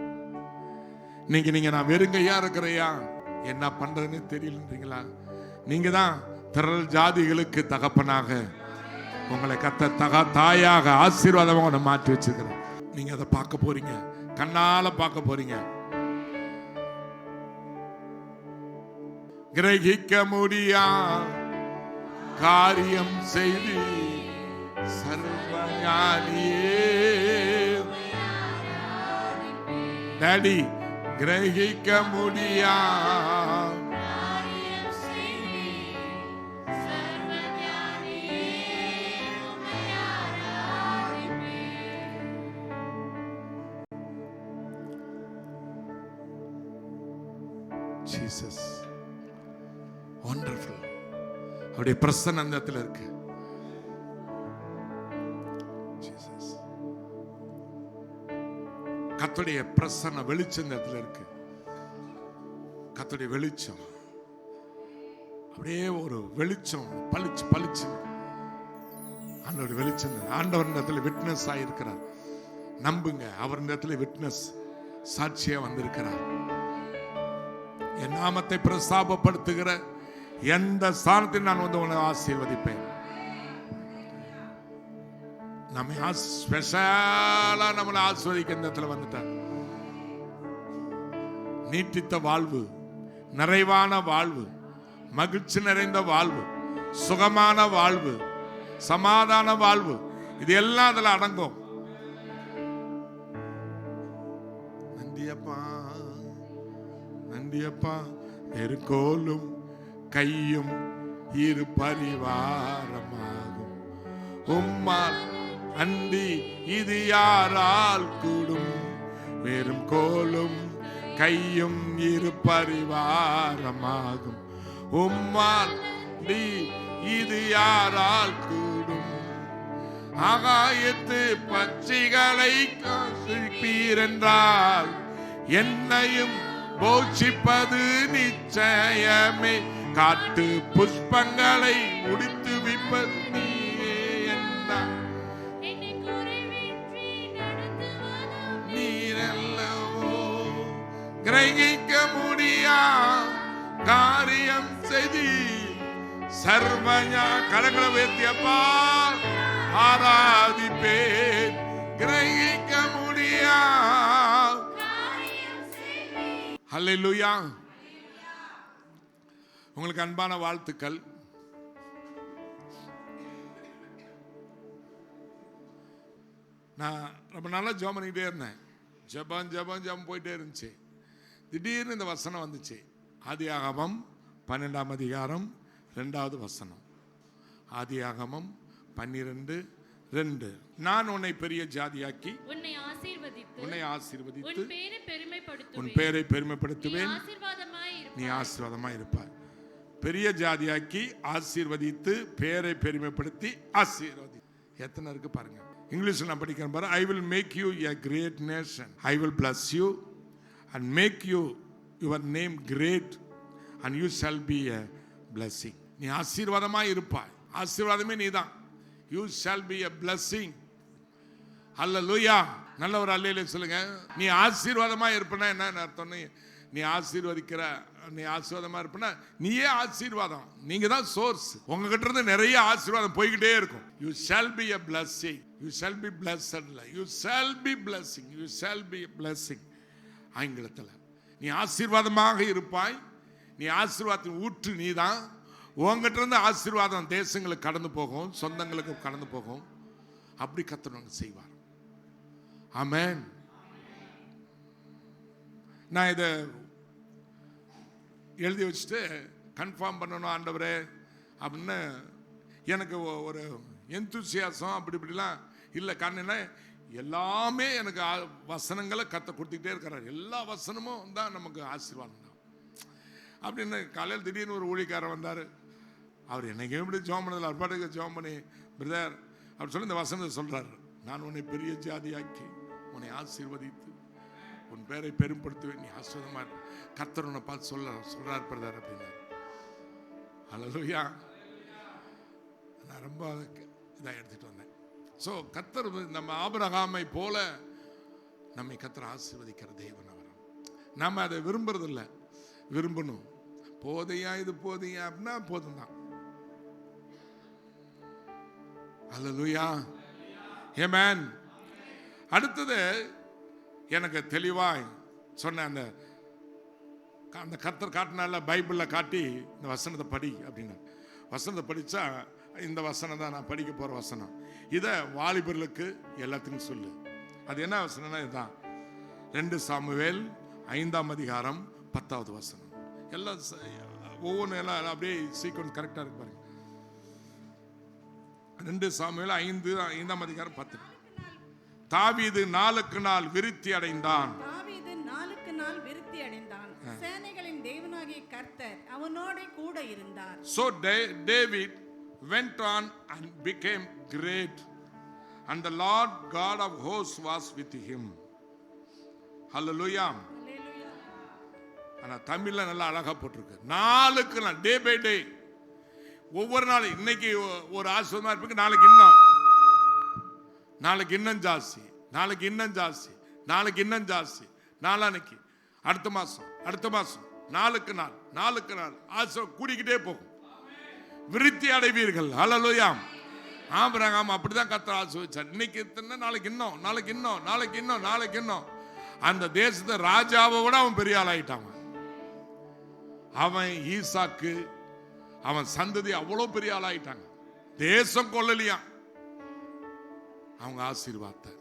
A: நீங்க நான் வெறுங்கையா இருக்கிறையா, என்ன பண்றதுன்னு தெரியலன்றீங்களா? நீங்க தான் திரள் ஜாதிகளுக்கு தகப்பனாக உங்களை தாயாக ஆசீர்வாதமாக மாற்றி வச்சிருக்கிறேன். நீங்க அதை பார்க்க போறீங்க, கண்ணால பார்க்க போறீங்க. கிரகிக்க முடியா காரியம் செய்து சர்வஞானியே டாடி, கிரகிக்க முடியா Jesus, wonderful. அவருடைய பிரசன்னம் அந்த இடத்துல இருக்கு. Jesus, கர்த்தருடைய பிரசன்ன வெளிச்சம் இந்த இடத்துல இருக்கு. கர்த்தருடைய வெளிச்சம் அப்படியே ஒரு வெளிச்சம் பளிச்சு பளிச்சு. ஆண்டவர் வெளிச்சம், ஆண்டவர் இந்த இடத்துல விட்னஸ் ஆயிருக்கிறார். நம்புங்க, அவர் இந்த இடத்துல விட்னஸ், சாட்சியா வந்திருக்கிறார். என் நாமத்தை பிரஸ்தாபப்படுத்துகிற எந்த ஸ்தானத்தில் நான் வந்து உன்னை ஆசீர்வதிப்பேன். நம்ம ஸ்பெஷலா நம்மளை ஆசீர்வதிக்க இந்த இடத்துல வந்துட்டார். நீட்டித்த வாழ்வு, நிறைவான வாழ்வு, மகிழ்ச்சி நிறைந்த வாழ்வு, சுகமான வாழ்வு, சமாதான வாழ்வு, இது எல்லாம் அதுல அடங்கும். நந்தியப்பா நந்தியப்பா. நெருக்கோலும் கையும் இரு பரிவாரமாகும் உம்மால் அண்டி இது யாரால் கூடும்? வெறும் கோலும் கையும் இரு பரிவாரமாகும். உம்மால் இது யாரால் கூடும்? ஆகாயத்து பட்சிகளை காப்பீரென்றால் என்னையும் போஷிப்பது நிச்சயமே. காட்டு புஷ்பங்களை முடித்து விப்பது நீயே என்றார். நீரல்லவோ கிரகிக்க முடியா காரியம் செய்தி சர்வஞா. கரங்களை உயர்த்தியப்பா ஆராதிப்பேன். கிரகிக்க முடியா. ஹல்லேலூயா. உங்களுக்கு அன்பான வாழ்த்துக்கள். நான் ரொம்ப நாளா ஜெபம் பண்ணிக்கிட்டே இருந்தேன். ஜெபம் போயிட்டே இருந்துச்சு. திடீர்னு இந்த வசனம் வந்துச்சு. ஆதியாகமம் 12ஆம் அதிகாரம் 2வது வசனம். ஆதியாகமம் 12:2. நான் உன்னை பெரிய ஜாதியாக்கி உன்னை ஆசீர்வதித்து உன் பேரை பெருமைப்படுத்துவேன். நீ ஆசீர்வாதமாய் இருப்பாய். பெரிய ஜாதியாக்கி ஆசீர்வதித்து பேரை பெருமைப்படுத்தி ஆசீர்வதி. எத்தனை இருக்கு பாருங்க. இங்கிலீஷ்ல நான் படிக்கிறேன் பாரு. I will make you a great nation. I will bless you and make you your name great and you shall be a blessing. நீ ஆசீர்வாதமாய் இருப்பாய். ஆசீர்வாதமே நீதான். You shall be a blessing. ஹல்லேலூயா. நல்ல ஒரு அல்லேலூயா சொல்லுங்க. நீ ஆசீர்வாதமா இருப்பனா என்ன அர்த்தம்? நீ ஆசீர்வதிக்கிற, நீ ஆசீர்வாதமா இருப்பனா நீயே ஆசீர்வாதம். நீங்க தான் சோர்ஸ். உங்ககிட்ட இருந்து நிறைய ஆசீர்வாதம் போய்கிட்டே இருக்கும். You shall be a blessing. You shall be blessed. You shall be blessing. You shall be a blessing. ஆங்கிலத்தில் நீ ஆசீர்வாதமாக இருப்பாய். நீ ஆசீர்வாதத்தின் ஊற்று நீதான். உங்ககிட்ட இருந்து ஆசீர்வாதம் தேசங்களுக்கு கடந்து போகும், சொந்தங்களுக்கு கடந்து போகும். அப்படி கர்த்தர் செய்வார். ஆமென். நான் இதை எழுதி வச்சுட்டு கன்ஃபார்ம் பண்ணணும் ஆண்டவரே அப்படின்னு எனக்கு ஒரு எந்தூசியாசம் அப்படி இப்படிலாம் இல்லை. காரணம் எல்லாமே எனக்கு வசனங்களை கர்த்தர் கொடுத்துக்கிட்டே இருக்கிறார். எல்லா வசனமும் தான் நமக்கு ஆசீர்வாதம் தான் அப்படின்னு. காலையில் திடீர்னு ஒரு ஊழியக்காரர் வந்தார். அவர் என்னைக்கு எப்படி ஜெபம் பண்ணதில்லை. அவர் பாட்டுக்கு ஜெபம் பண்ணி பிரதர் அப்படி சொல்லி இந்த வசனத்தை சொல்றாரு. நான் உன்னை பெரிய ஜாதியாக்கி உன்னை ஆசீர்வதித்து உன் பேரை பெரும்படுத்துவேன். நீ ஆசீர்வாதமா கர்த்தர் உன்னை பார்த்து சொல்றார் பிரதர் அப்படின்னா. ஹல்லேலூயா. நான் ரொம்ப இதாக எடுத்துட்டு வந்தேன். ஸோ கர்த்தர் நம்ம ஆபிரகாமை போல நம்மை கர்த்தர் ஆசீர்வதிக்கிற தேவன். அவர் நம்ம அதை விரும்புறதில்லை. விரும்பணும். போதையா இது போதையா அப்படின்னா போதும் தான். ஹல்லேலூயா. ஆமென். அடுத்தது எனக்கு தெளிவாய் சொன்ன அந்த கர்த்தர் காட்டினால பைபிளில் காட்டி இந்த வசனத்தை படி அப்படின்னா. வசனத்தை படித்தா இந்த வசனம் தான் நான் படிக்க போகிற வசனம். இதை வாலிபர்களுக்கு எல்லாத்துக்கும் சொல்லு. அது என்ன வசனம்னா இதுதான். 2 சாமுவேல் 5ஆம் அதிகாரம் 10வது வசனம். எல்லாம் ஒவ்வொன்றும் எல்லாம் அப்படியே சீக்வன்ஸ் கரெக்டாக இருக்கு பாருங்க. 2 சாமுவேல் 5ஆம் அதிகாரம் 10. தாவீது நாளுக்கு நாள் விருத்தி அடைந்தான்.
B: சேனைகளின் தேவனாகிய கர்த்தர் அவனோட கூட இருந்தார்.
A: So David went on and became great and the Lord God of hosts was with him. Hallelujah. ஆனா தமிழ்ல நல்லா அழகா போட்டிருக்கு. நாளுக்கு நாள், டே பை டே, ஒவ்வொரு நாள். இன்னைக்கு ஒரு ஆசீர்வாதமா இருப்பீங்க, நாளைக்கு இன்னும், நாளைக்கு இன்னும் ஜாஸ்தி, நாளைக்கு இன்னும் ஜாஸ்தி, நாளைக்கு இன்னும் ஜாஸ்தி, நாளானைக்கு, அடுத்த மாசம், அடுத்த மாசம், நாளுக்கு நாள், நாளுக்கு நாள் ஆசீர்வாதம் கூடிக்கிட்டே போகும். விருத்தி அடைவீர்கள். ஹல்லேலூயா. ஆபிரகாம் அப்படிதான் கர்த்தர் ஆசீர்வதிச்சார். இன்னைக்கு இத்தனை, நாளைக்கு இன்னும், நாளைக்கு இன்னும், நாளைக்கு இன்னும், நாளைக்கு இன்னும். அந்த தேசத்தை ராஜாவை விட அவன் பெரிய ஆள் ஆயிட்டான். அவன் ஈசாக்கு, அவன் சந்ததி அவ்வளோ பெரிய ஆள் ஆயிட்டாங்க. தேசம் கொள்ளலியா அவங்க ஆசீர்வாதத்தை.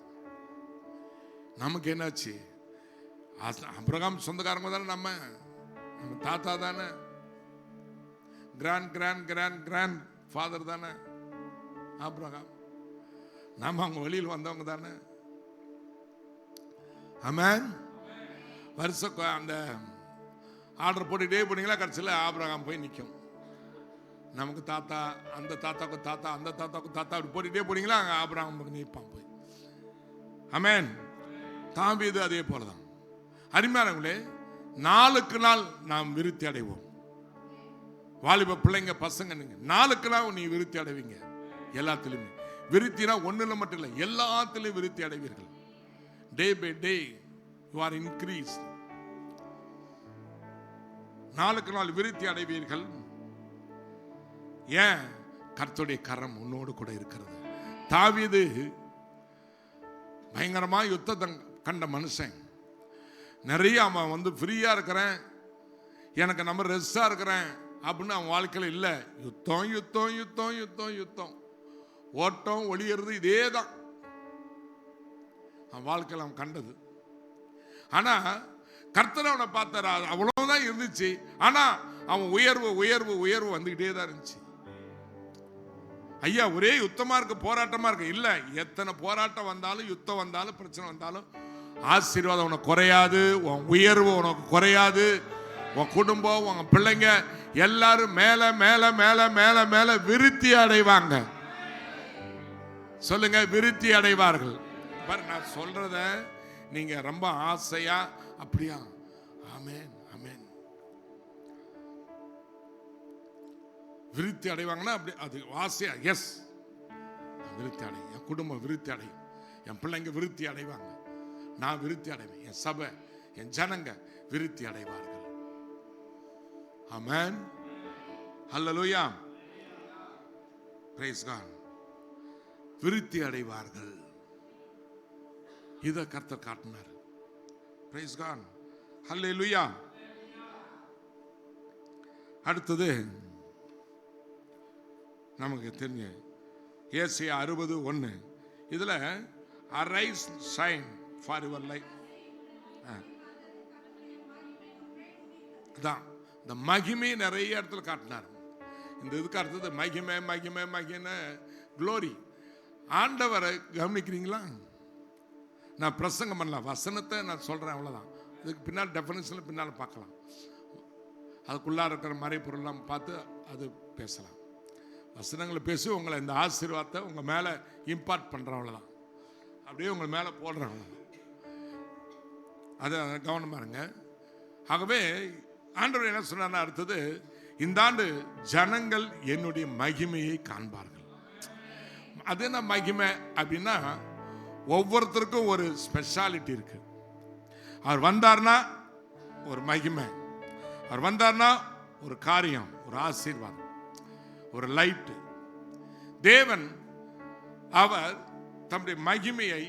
A: நமக்கு என்னாச்சு? ஆபிரகாம் சொந்தக்காரங்க தானே, நம்ம தாத்தா தானே, grand grand grand grand father தானே ஆபிரகாம். நாம அவங்க வழியில் வந்தவங்க தானே. ஆமென். வருஷம் அந்த ஆர்டர் போட்டுக்கிட்டே போனீங்களா, கடைசியில் ஆபிரகாம் போய் நிற்கும். நமக்கு தாத்தா, அந்த தாத்தாவுக்கு தாத்தா, அந்த தாத்தாவுக்கு தாத்தா, அப்படி போட்டுக்கிட்டே போனீங்களா, அங்கே ஆபிரகாம் நிற்பான் போய். ஆமென். தாவீது அதே போலதான். அருமையானவர்களே, நாளுக்கு நாள் நாம் விருத்தி அடைவோம். வாலிப பிள்ளைங்க, பசங்க, நீங்க நாளுக்கு நாள் நீ விருத்தி அடைவீங்க. எல்லாத்திலுமே விருத்தினா ஒண்ணுல மட்டும் இல்லை, எல்லாத்திலும் விருத்தி அடைவீர்கள். Day by day you are increase. நாளுக்கு நாள் விருத்தி அடைவீர்கள். ஏன்? கர்த்தருடைய கரம் உன்னோடு கூட இருக்கிறது. தாவீது பயங்கரமா யுத்தத்தை கண்ட மனுஷன். நிறைய அவன் ஃப்ரீயா இருக்கிறேன், எனக்கு நம்ம ரெஸ்டா இருக்கிறேன் அப்படின்னு அவன் வாழ்க்கையில் இல்லை. யுத்தம் யுத்தம் யுத்தம் யுத்தம் யுத்தம், ஓட்டம் ஒளியறது, இதே தான் அவன் வாழ்க்கையில் அவன் கண்டது. ஆனா கர்த்தர் அவனை பார்த்தார், அவ்வளவுதான் இருந்துச்சு. ஆனா அவன் உயர்வு உயர்வு உயர்வு வந்துகிட்டே தான் இருந்துச்சு. ஐயா ஒரே யுத்தமா இருக்கு, போராட்டமா இருக்கு, இல்ல எத்தனை போராட்டம் வந்தாலும், யுத்தம் வந்தாலும், பிரச்சனை வந்தாலும் ஆசீர்வாதம் உனக்கு குறையாது, உன் உயர்வு உனக்கு குறையாது. உன் குடும்பம், உன் பிள்ளைங்க எல்லாரும் மேல மேல மேல மேல மேல விருத்தி அடைவாங்க. சொல்லுங்க, விருத்தி அடைவார்கள். நான் சொல்றத நீங்க ரொம்ப ஆசையா அப்படியா? ஆமென் ஆமென். விருத்தி அடைவாங்கன்னா அப்படி அது ஆசையா? எஸ், விருத்தி அடையும், என் குடும்பம் விருத்தி அடையும், என் பிள்ளைங்க விருத்தி அடைவாங்க, நான் விருத்தி அடைவேன், என் சபை, என் ஜனங்க விருத்தி அடைவார்கள். ஆமென். ஹல்லேலூயா. Praise God. விருத்தி அடைவார்கள். இத கர்த்தர் காட்டினார். Praise God. ஹல்லேலூயா. அடுத்தது நமக்கு தெரிஞ்ச ஏசாயா 60:1. இதுல arise shine for your life. அதான் இந்த மகிமை நிறைய இடத்துல காட்டினார். இந்த இதுக்கு அடுத்தது மகிமை மகிமை மகிமை க்ளோரி. ஆண்டவரை கவனிக்கிறீங்களா? நான் பிரசங்கம் பண்ணலாம், வசனத்தை நான் சொல்றேன், அவ்வளவுதான். இதுக்கு பின்னால் டெஃபினிஷன் பின்னால் பார்க்கலாம். அதுக்குள்ளா இருக்கிற மறைப்பொருள்லாம் பார்த்து அது பேசலாம். வசனங்களை பேசி உங்களை இந்த ஆசீர்வாதத்தை உங்க மேல இம்பார்ட் பண்றேன், அவ்வளவுதான். அப்படியே உங்க மேல போடுறேன், அவ்வளவுதான். அதை கவனமா இருங்க. ஆகவே ஆண்டவர் என்ன சொன்னார் அடுத்தது? இந்த ஆண்டு ஜனங்கள் என்னுடைய மகிமையை காண்பார்கள். அது என்ன மகிமை அப்படின்னா, ஒவ்வொருத்தருக்கும் ஒரு ஸ்பெஷாலிட்டி இருக்கு. அவர் வந்தார்னா ஒரு மகிமை, அவர் வந்தார்னா ஒரு காரியம், ஒரு ஆசீர்வாதம், ஒரு லைட். தேவன் அவர் தம்முடைய மகிமையை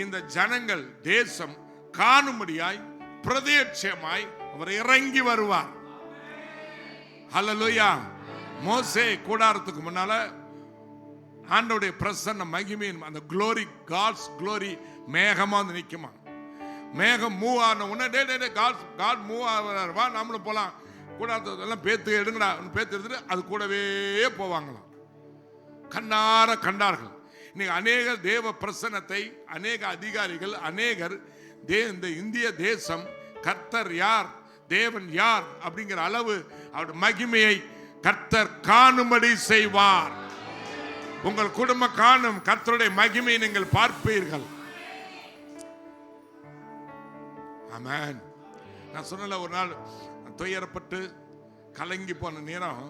A: இந்த ஜனங்கள் தேசம் காணும்படியாய் பிரதேட்சமாய் அவர் இறங்கி வருவார். ஹல்லேலூயா. மோசே கூடாரத்துக்கு முன்னால ஆண்டவருடைய பிரசன்ன மகிமையின் அந்த க்ளோரி, காட்ஸ் க்ளோரி மேகமா வந்து நிக்குமா. மேகம் மூவ் ஆன உடனே காட் மூவ் ஆவா, நம்மளும் போலாம், கூடாரத்தெல்லாம் பேத்து எடுங்கடா, பேத்து எடுத்துட்டு அது கூடவே போவாங்களாம். கண்ணார கண்டார்கள். இன்னைக்கு அநேக தேவ பிரசன்னத்தை அநேக அதிகாரிகள், அநேகர் இந்த இந்திய தேசம் கர்த்தர் யார், தேவன் யார் அப்படிங்கிற அளவு அவருடைய மகிமையை கர்த்தர் காணும்படி செய்வார். உங்கள் குடும்பம் காணும் கர்த்தருடைய மகிமையை நீங்கள் பார்ப்பீர்கள். ஆமென். நான் சொன்னல, ஒரு நாள் துயரப்பட்டு கலங்கி போன நேரம்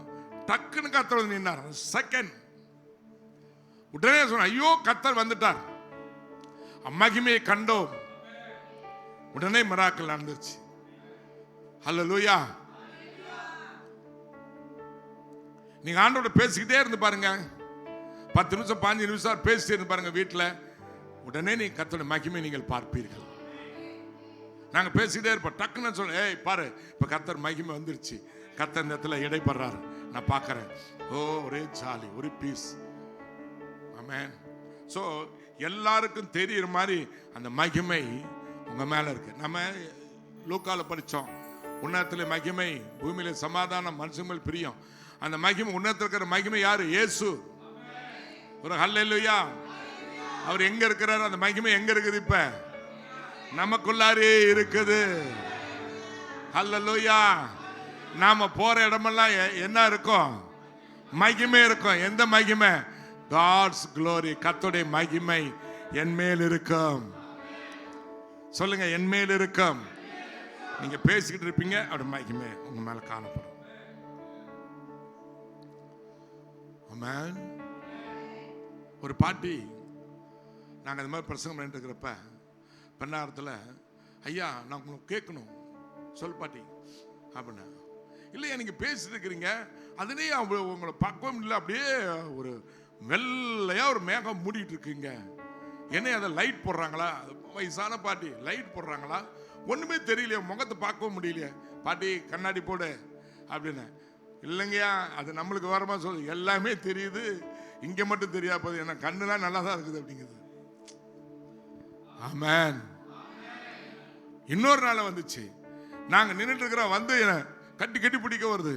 A: டக்குன்னு கர்த்தர் வந்து நின்னார். செகண்ட் உடனே சொன்ன, ஐயோ கர்த்தர் வந்துட்டார், மகிமையை கண்டோம். உடனே மிராக்கிள் நடந்துச்சு. ஹல்லேலூயா. நீங்க ஆண்டவரோட பேசிக்கிட்டே இருந்து பாருங்க, 10 நிமிஷம் 15 நிமிஷம் பேசிட்டே இருந்து பாருங்க வீட்டில், உடனே நீங்க கர்த்தருடைய மகிமை நீங்கள் பார்ப்பீர்கள். நாங்க பேசிக்கிட்டே இருப்போம், டக்குன்னு சொல்ல, ஏய் பாரு இப்ப கர்த்தர் மகிமை வந்துருச்சு, கர்த்தர் இந்த இடத்துல இடைப்படுறாரு, நான் பார்க்கறேன். ஓ ஒரே ஜாலி, ஒரு பீஸ். ஆமென். ஸோ எல்லாருக்கும் தெரியுற மாதிரி அந்த மகிமை உங்க மேல இருக்கு. நம்ம லூக்கால படிச்சோம், உன்னதத்திலே மகிமை, பூமியில சமாதானம், மனுஷங்கள் பிரியம். அந்த மகிமை, உன்னதத்தில் இருக்கிற மகிமை யாரு? இயேசு. ஒரு ஹல்லேலூயா. அவர் எங்க இருக்கிறாரு? அந்த மகிமை எங்க இருக்குது? இப்ப நமக்குள்ளாரே இருக்குது. ஹல்லேலூயா. நாம போற இடமெல்லாம் என்ன இருக்கும்? மகிமை இருக்கும். எந்த மகிமை? God's glory. கர்த்தருடைய மகிமை என் மேல் இருக்கும். சொல்லுங்க, என் மேல் இருக்கும். நீங்க பேசிக்கிட்டு இருப்பீங்க, அப்படி மகிமை உங்க மேல காணப்படும். ஆமென். ஒரு பாட்டி, நாங்கள் இந்த மாதிரி பிரசங்கம் பண்ணிட்டு இருக்கிறப்ப பெண்ணாரத்தில், ஐயா நான் உங்களுக்கு கேட்கணும், சொல் பாட்டி அப்படின்னா. இல்லையா நீங்கள் பேசிட்டு இருக்கிறீங்க, அதுலேயே உங்களை பக்குவம் இல்லை, அப்படியே ஒரு வெள்ளையா ஒரு மேகம் மூடிட்டு இருக்குங்க. என்ன அதை லைட் போடுறாங்களா? வயசான பாட்டி, லைட் போடுறாங்களா? ஒன்றுமே தெரியலையா, முகத்தை பார்க்கவும் முடியலையா? பாட்டி கண்ணாடி போடு அப்படின்னு. இல்லைங்கய்யா, அது நம்மளுக்கு வரமா சொல்லு, எல்லாமே தெரியுது, இங்க மட்டும் தெரியா போகுது, ஏன்னா கண்ணுலாம் நல்லா தான் இருக்குது அப்படிங்குது. ஆமென். இன்னொரு நாள் வந்துச்சு, நாங்க நின்றுட்டு இருக்கிறோம், வந்து கட்டி கட்டி பிடிக்க வருது,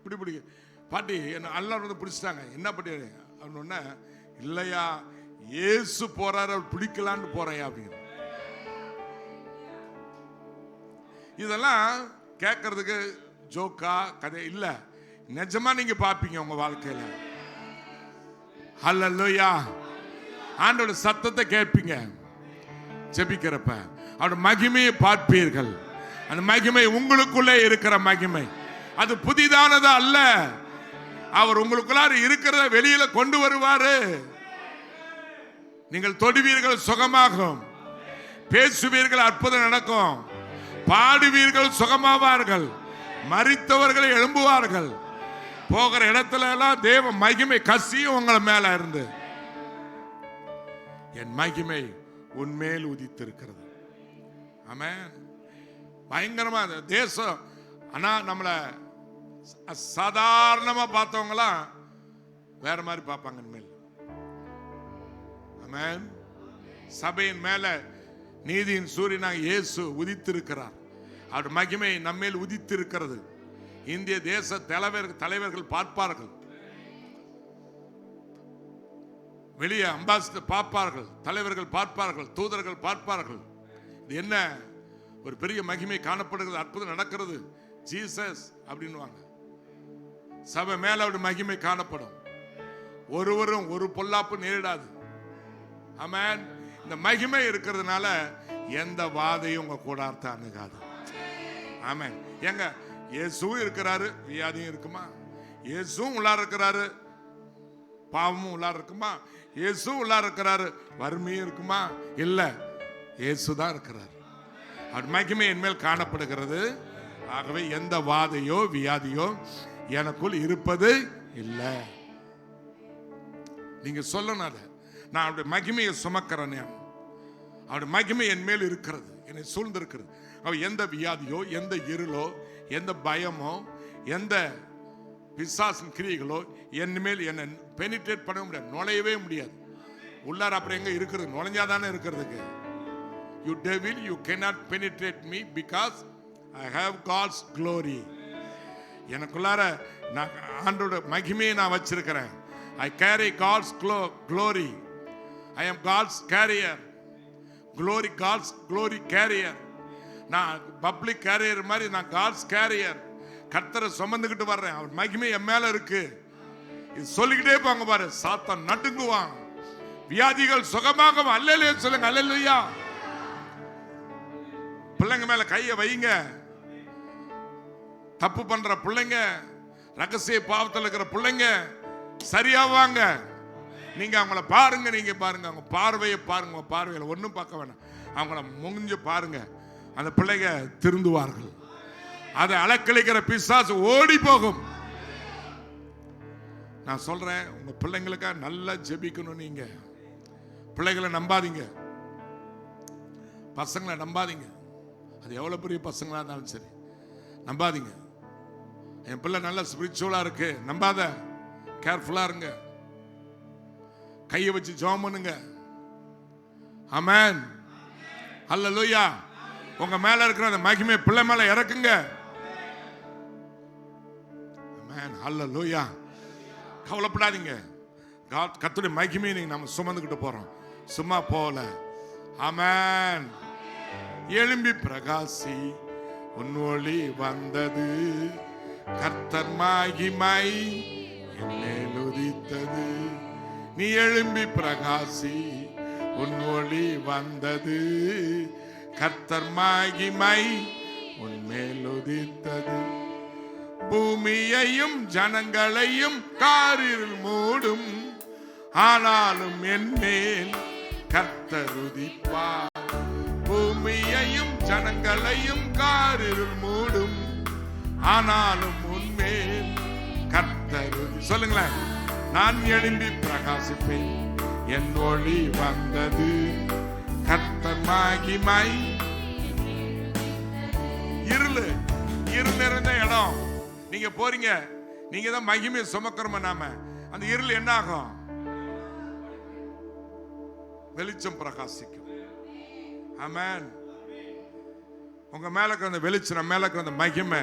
A: பிடிக்க பாட்டி என்ன எல்லாரும் வந்து பிடிச்சிட்டாங்க. என்ன பாட்டி அப்படின்னா, இல்லையா இயேசு போறாரு, அவர் பிடிக்கலான்னு போறேன் அப்படிங்கிற. இதெல்லாம் கேட்கறதுக்கு ஜோக்கா கதை இல்ல, நிஜமா நீங்க பாப்பீங்க உங்க வாழ்க்கையில. ஹல்லேலூயா. ஆண்டோட சத்தத்தை கேட்பீங்க ஜெபிக்கிறப்ப, அவருடைய மகிமையை பார்ப்பீர்கள். அந்த மகிமை உங்களுக்குள்ளே இருக்கிற மகிமை, அது புதிதானது அல்ல. அவர் உங்களுக்குள்ளார இருக்கிறத வெளியில கொண்டு வருவாரு. நீங்கள் தொடுவீர்கள், சுகமாகும். பேசுவீர்கள், அற்புதம் நடக்கும். பாடுவீர்கள், சுகமாவார்கள். மரித்தவர்களை எழும்புவார்கள். போகிற இடத்துல எல்லாம் தேவ மகிமை கசியும் உங்களை மேல இருந்து. என் மகிமை உன்மேல் உதித்திருக்கிறது. ஆமென். பயங்கரமா தேசம், ஆனா நம்மள சாதாரணமா பார்த்தவங்களாம் வேற மாதிரி பார்ப்பாங்க. மேல் ஆமென். சபையின் மேல நீதியின் சூரியனாக இயேசு உதித்திருக்கிறார். அவர் மகிமை நம்மேல் உதித்திருக்கிறது. இந்திய தேச தலைவர்கள் பார்ப்பார்கள், வெளியே அம்பாசிடர் பார்ப்பார்கள், தலைவர்கள் பார்ப்பார்கள், தூதர்கள் பார்ப்பார்கள். இது என்ன ஒரு பெரிய மகிமை காணப்படுகிறது, அற்புதம் நடக்கிறது, ஜீசஸ் அப்படின்னுவாங்க. சபை மேல அவருடைய மகிமை காணப்படும். ஒருவரும் ஒரு பொல்லாப்பு நேரிடாது. ஆமென். இந்த மகிமை இருக்கிறதுனால எந்த வாதையும் உங்க கூடாரத்தை அணுகாது. ஆமென். எங்க இயேசுவும் இருக்கிறாரு, வியாதியும் இருக்குமா? இயேசுவும் உள்ளார இருக்கிறாரு, பாவமும் உள்ளார இருக்குமா? இயேசுவும் உள்ளார இருக்கிறாரு, வறுமையும் இருக்குமா? இல்ல, இயேசுதான் இருக்கிறார். அவர் மகிமை என் மேல் காணப்படுகிறது. ஆகவே எந்த வாதையோ வியாதியோ எனக்குள் இருப்பது இல்லை. நீங்க சொல்லணும், அதை நான் அவருடைய மகிமையை சுமக்கிறேன். அவருடைய மகிமை என் மேல் இருக்கிறது, என்னை சூழ்ந்திருக்கிறது. அவர் எந்த வியாதியோ, எந்த இருளோ, எந்த பயமோ, எந்த பிசாசின் கிரியைகளோ என் மேல் என்னை பெனிட்ரேட் பண்ண முடியாது, நுழையவே முடியாது. உள்ளார அப்புறம் எங்க இருக்கிறது? நுழைஞ்சாதானே இருக்கிறதுக்கு. You devil, you cannot penetrate me because I have God's glory. எனக்குள்ளார நான் ஆண்டோட மகிமையை நான் வச்சிருக்கிறேன். I carry God's glory. I am God's carrier. Glory, God's glory carrier. நான் பப்ளிக் கேரியர் மாதிரி, நான் God's carrier. கர்த்தரை சுமந்துக்கிட்டு வர்றேன். அவர் மகிமை என் மேல இருக்கு. இது சொல்லிக்கிட்டே போங்க பாரு, சாத்தான் நடுங்குவான், வியாதிகள் சுகமாகும். அல்லேலூயா சொல்லுங்க, அல்லேலூயா. பிள்ளைங்க மேல கையை வைங்க. தப்பு பண்ற பிள்ளைங்க, ரகசிய பாவத்தில் இருக்கிற பிள்ளைங்க சரியாவாங்க. நீங்க அவங்கள பாருங்க, நீங்க பாருங்க, அவங்க பார்வையை பாருங்க. பார்வையில் ஒன்றும் பார்க்க வேணாம், அவங்கள முடிஞ்சு பாருங்க. அந்த பிள்ளைங்க திருந்துவார்கள். அதை அலக்களிக்கிற பிசாசு ஓடி போகும். நான் சொல்றேன், உங்க பிள்ளைங்களுக்கா நல்லா ஜெபிக்கணும். நீங்க பிள்ளைகளை நம்பாதீங்க, பசங்களை நம்பாதீங்க. அது எவ்வளவு பெரிய பசங்களா இருந்தாலும் சரி, நம்பாதீங்க. என் பிள்ளை நல்ல ஸ்பிரிச்சுவலா இருக்கு, நம்பாத. கேர்ஃபுல்லா இருங்க. கையை வச்சு ஜெபம் பண்ணுங்க. ஆமென். அல்லேலூயா. உங்க மேல இருக்கிற அந்த மகிமை பிள்ளை மேல இறக்குங்க. ஆமென். அல்லேலூயா. கவலைப்படாதீங்க. கர்த்தருடைய மகிமையை நீங்க நம்ம சுமந்துக்கிட்டு போறோம். சும்மா போல. ஆமென். எழும்பி பிரகாசி, உன் ஒளி வந்தது, கர்த்தர் மகிமை என் மேல் உதித்தது. நீ எழும்பி பிரகாசி, உன் ஒளி வந்தது, கர்த்தர் மகிமை உன் மேல் உதித்தது. பூமியையும் ஜனங்களையும் காரில் மூடும், ஆனாலும் என் மேல் கர்த்தர் உதிப்பார். பூமியையும் ஜனங்களையும் காரில் மூடும், ஆனாலும் உன்மேல் கர்த்தர் உதி. சொல்லுங்களேன். நான் எழும்பி பிரகாசிப்பேன், என் ஒளி வந்தது, கர்த்தர் மகிமை. இருள் நிறைந்த இடம் நீங்க போறீங்க, நீங்க தான் மகிமை சுமக்கிறோம். நாம அந்த இருள் என்ன ஆகும்? வெளிச்சம் பிரகாசிக்கும். ஆமென். உங்க மேல அந்த வெளிச்சம், மேல அந்த மகிமை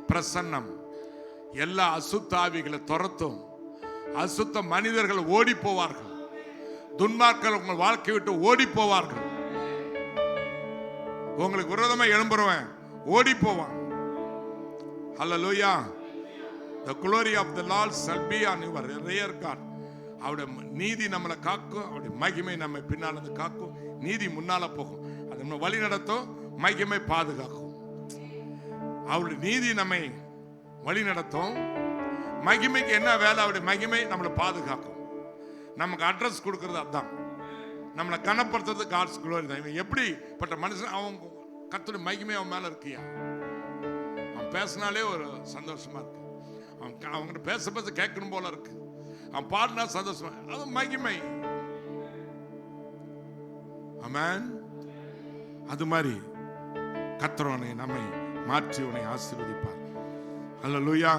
A: பிரசன்னம் எல்லா அசுத்தாவிகளை துரத்தும். அசுத்த மனிதர்கள் ஓடி போவார்கள். துன்மார்க்கர்கள் உங்கள் வாழ்க்கை விட்டு ஓடி போவார்கள். உங்களுக்கு விரோதமா எழும்புறவன் ஓடி போவான். ஹல்லேலூயா. The glory of the Lord shall be on your rear guard. அவருடைய நீதி நம்மளை காக்கும், அவருடைய மகிமை நம்ம பின்னால இருந்து காக்கும். நீதி முன்னால போகும், அது நம்ம வழி நடத்தும். மகிமை பாதுகாக்கும். அவருடைய நீதி நம்மை வழி நடத்தும். மகிமைக்கு என்ன வேலை? அவருடைய மகிமை நம்மளை பாதுகாக்கும். நமக்கு அட்ரஸ் கொடுக்கறது அதான். நம்மளை கனப்படுத்துறது காட்ஸ் குளோரி தான். இவன் எப்படிப்பட்ட மனுஷன்? அவன் கர்த்தருடைய மகிமை அவன் மேல இருக்கியா? அவன் பேசினாலே ஒரு சந்தோஷமா இருக்கு. அவங்ககிட்ட பேச கேட்கணும் போல இருக்கு. அவன் பாடினா சந்தோஷமா, அது மகிமை. ஆமென். அது மாதிரி கர்த்தர் நம்மை மாற்றி உன்னை ஆசீர்வதிப்பார். ஹல்லேலூயா.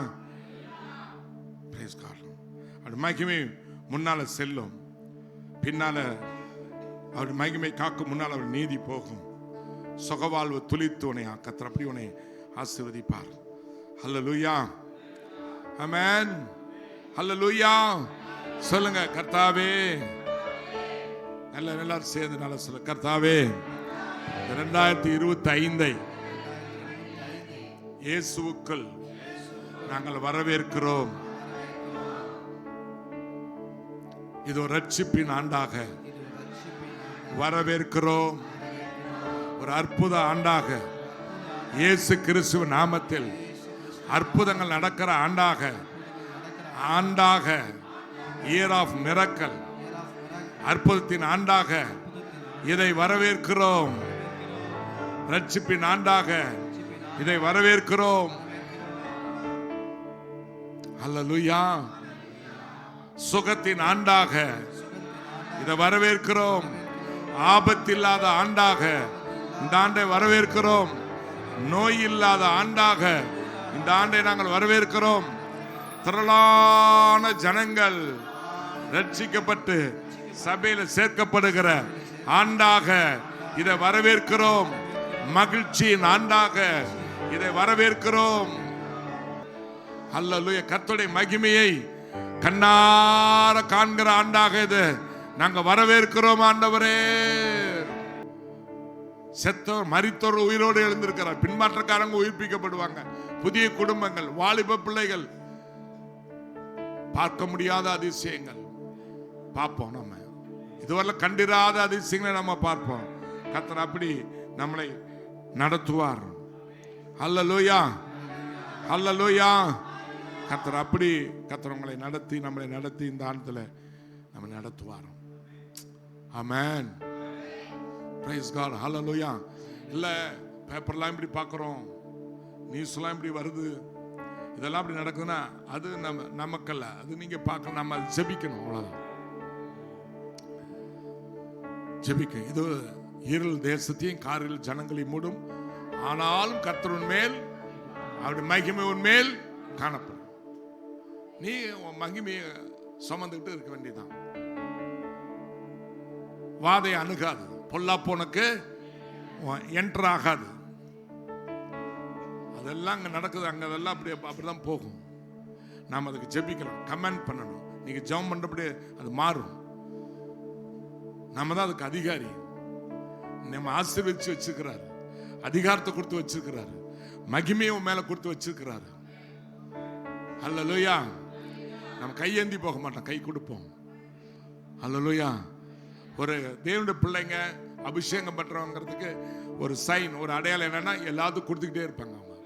A: Praise God. அது மகிமை முன்னால செல்லும், பின்னால அவர் மகிமை காக்கும், முன்னால் அவர் நீதி போகும். சுகவாழ்வு துளித்து உன்னை கர்த்தர் அப்படி உன்னை ஆசீர்வதிப்பார். ஹல்லேலூயா. ஆமென். ஹல்லேலூயா. சொல்லுங்க, கர்த்தாவே. எல்லாரும் சேர்ந்து நல்லா சொல்ல, கர்த்தாவே 2025 இயேசுவுக்குள் நாங்கள் வரவேற்கிறோம். இது ஒரு ரட்சிப்பின் ஆண்டாக வரவேற்கிறோம். ஒரு அற்புத ஆண்டாக, இயேசு கிறிஸ்துவ நாமத்தில் அற்புதங்கள் நடக்கிற ஆண்டாக இயர் ஆஃப் மிரக்கல், அற்புதத்தின் ஆண்டாக இதை வரவேற்கிறோம். ரட்சிப்பின் ஆண்டாக இதை வரவேற்கிறோம். ஹல்லேலூயா. சுகத்தின் ஆண்டாக இதை வரவேற்கிறோம். ஆபத்தில்லாத ஆண்டாக இந்த ஆண்டை வரவேற்கிறோம். நோய் இல்லாத ஆண்டாக இந்த ஆண்டை நாங்கள் வரவேற்கிறோம். திரளான ஜனங்கள் ரட்சிக்கப்பட்டு சபையில் சேர்க்கப்படுகிற ஆண்டாக இதை வரவேற்கிறோம். மகிழ்ச்சியின் ஆண்டாக இதை வரவேற்கிறோம். ஹல்லேலூயா. கர்த்தருடைய மகிமையை கண்ணார காண்கிற ஆண்டாக இது நாங்க வரவேற்கிறோம். ஆண்டவரே, செத்தவர் மரித்தோர் உயிரோடு எழுந்திருக்கிறார். பின்மாற்றக்காரங்க உயிர்ப்பிக்கப்படுவாங்க. புதிய குடும்பங்கள், வாலிப பிள்ளைகள், பார்க்க முடியாத அதிசயங்கள் பார்ப்போம். நம்ம இதுவரை கண்டிராத அதிசயங்களை நம்ம பார்ப்போம். கர்த்தர் அப்படி நம்மளை நடத்துவார். ஹல்லேலூயா. ஹல்லேலூயா. கர்த்தர் அப்படி உங்களை நடத்தி நம்மளை நடத்தி இந்த ஆண்டத்துல நம்ம நடத்துவார். ஆமென். Praise God. ஹல்லேலூயா. இல்ல பேப்பர்லாம் இப்படி பார்க்குறோம், நியூஸ்லாம் இப்படி வருது, இதெல்லாம் அப்படி நடக்குதுன்னா அது நமக்கல்ல, அது நீங்க பார்க்கணும். நம்ம அது ஜெபிக்கணும். அவ்வளவுதான். ஜெபிக்க. இது இருள் தேசத்தையும் காரில் ஜனங்களை மூடும், ஆனாலும் கர்த்தர் உன்மேல் அவருடைய மகிமை உன்மேல் காணப்படும். நீ உன் மகிமையை சுமந்துக்கிட்டு இருக்க வேண்டியதான். வாதை அணுகாது, பொல்லாப்போனுக்கு என்டர் ஆகாது. அதெல்லாம் அங்க நடக்குது. அங்க அதெல்லாம் அப்படிதான் போகும். நாம் அதுக்கு ஜெபிக்கலாம், கமெண்ட் பண்ணணும். நீங்க ஜெபம் பண்றபடி அது மாறும். நம்ம தான் அதுக்கு அதிகாரி. நம்ம ஆசீர்வதிச்சு வச்சிருக்கிறாரு, அதிகாரத்தை கொடுத்து வச்சிருக்கிறாரு, மகிமையை மேல கொடுத்து வச்சிருக்கிறாரு. அல்லேலூயா. நம்ம கையேந்தி போக மாட்டோம், கை கொடுப்போம். அல்லேலூயா. ஒரு தேவனுடைய பிள்ளைங்க அபிஷேகம் பண்றவங்கிறதுக்கு ஒரு சைன், ஒரு அடையாளம் என்னன்னா எல்லாத்துக்கும் கொடுத்துக்கிட்டே இருப்பாங்க. அவங்க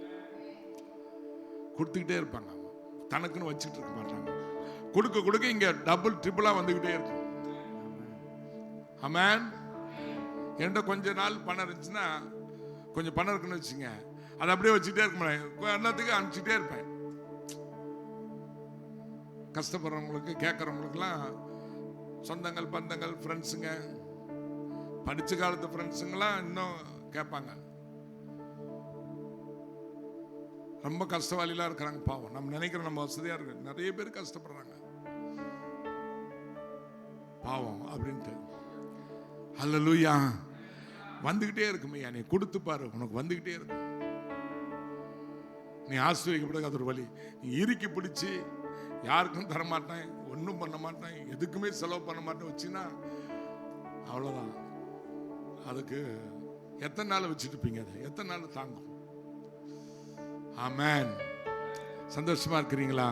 A: கொடுத்துக்கிட்டே இருப்பாங்க, அவங்க தனக்குன்னு வச்சுட்டு இருக்க மாட்டாங்க. கொடுக்க கொடுக்க இங்க டபுள் ட்ரிபிளா வந்துகிட்டே இருக்கும். ஆமென். என்கிட்ட கொஞ்ச நாள் பணம் இருந்துச்சுன்னா, கொஞ்சம் பணம் இருக்குன்னு வச்சுங்க, அதை அப்படியே வச்சுட்டே இருக்க மாட்டேன், எல்லாத்துக்கும் அனுப்பிச்சுட்டே இருப்பேன். கஷ்டப்படுறவங்களுக்கு, கேட்கறவங்களுக்குலாம் சொந்தங்கள், பந்தங்கள், ஃப்ரெண்ட்ஸுங்க, படிச்ச காலத்து ஃப்ரெண்ட்ஸுங்கெல்லாம் இன்னும் கேட்பாங்க. ரொம்ப கஷ்டவாளிலாம் இருக்கிறாங்க பாவம். நம்ம நினைக்கிறோம் நம்ம வசதியா இருக்கு, நிறைய பேர் கஷ்டப்படுறாங்க பாவம் அப்படின்ட்டு. அல்லேலூயா. வந்துகிட்டே இருக்குமையா, நீ கொடுத்து பாரு, உனக்கு வந்துகிட்டே இருக்கும். நீ ஆசீர்வதிக்கப்பட அது ஒரு வழி. நீ இறுக்கி பிடிச்சி யாருக்கும் தரமாட்டேன், ஒன்றும் பண்ண மாட்டேன், எதுக்குமே செலவு பண்ண மாட்டேன் வச்சுன்னா அவ்வளோதான். அதுக்கு எத்தனை நாள் வச்சுட்டு இருப்பீங்க? அது எத்தனை நாள் தாங்கும்? ஆமென். சந்தோஷமா இருக்கிறீங்களா?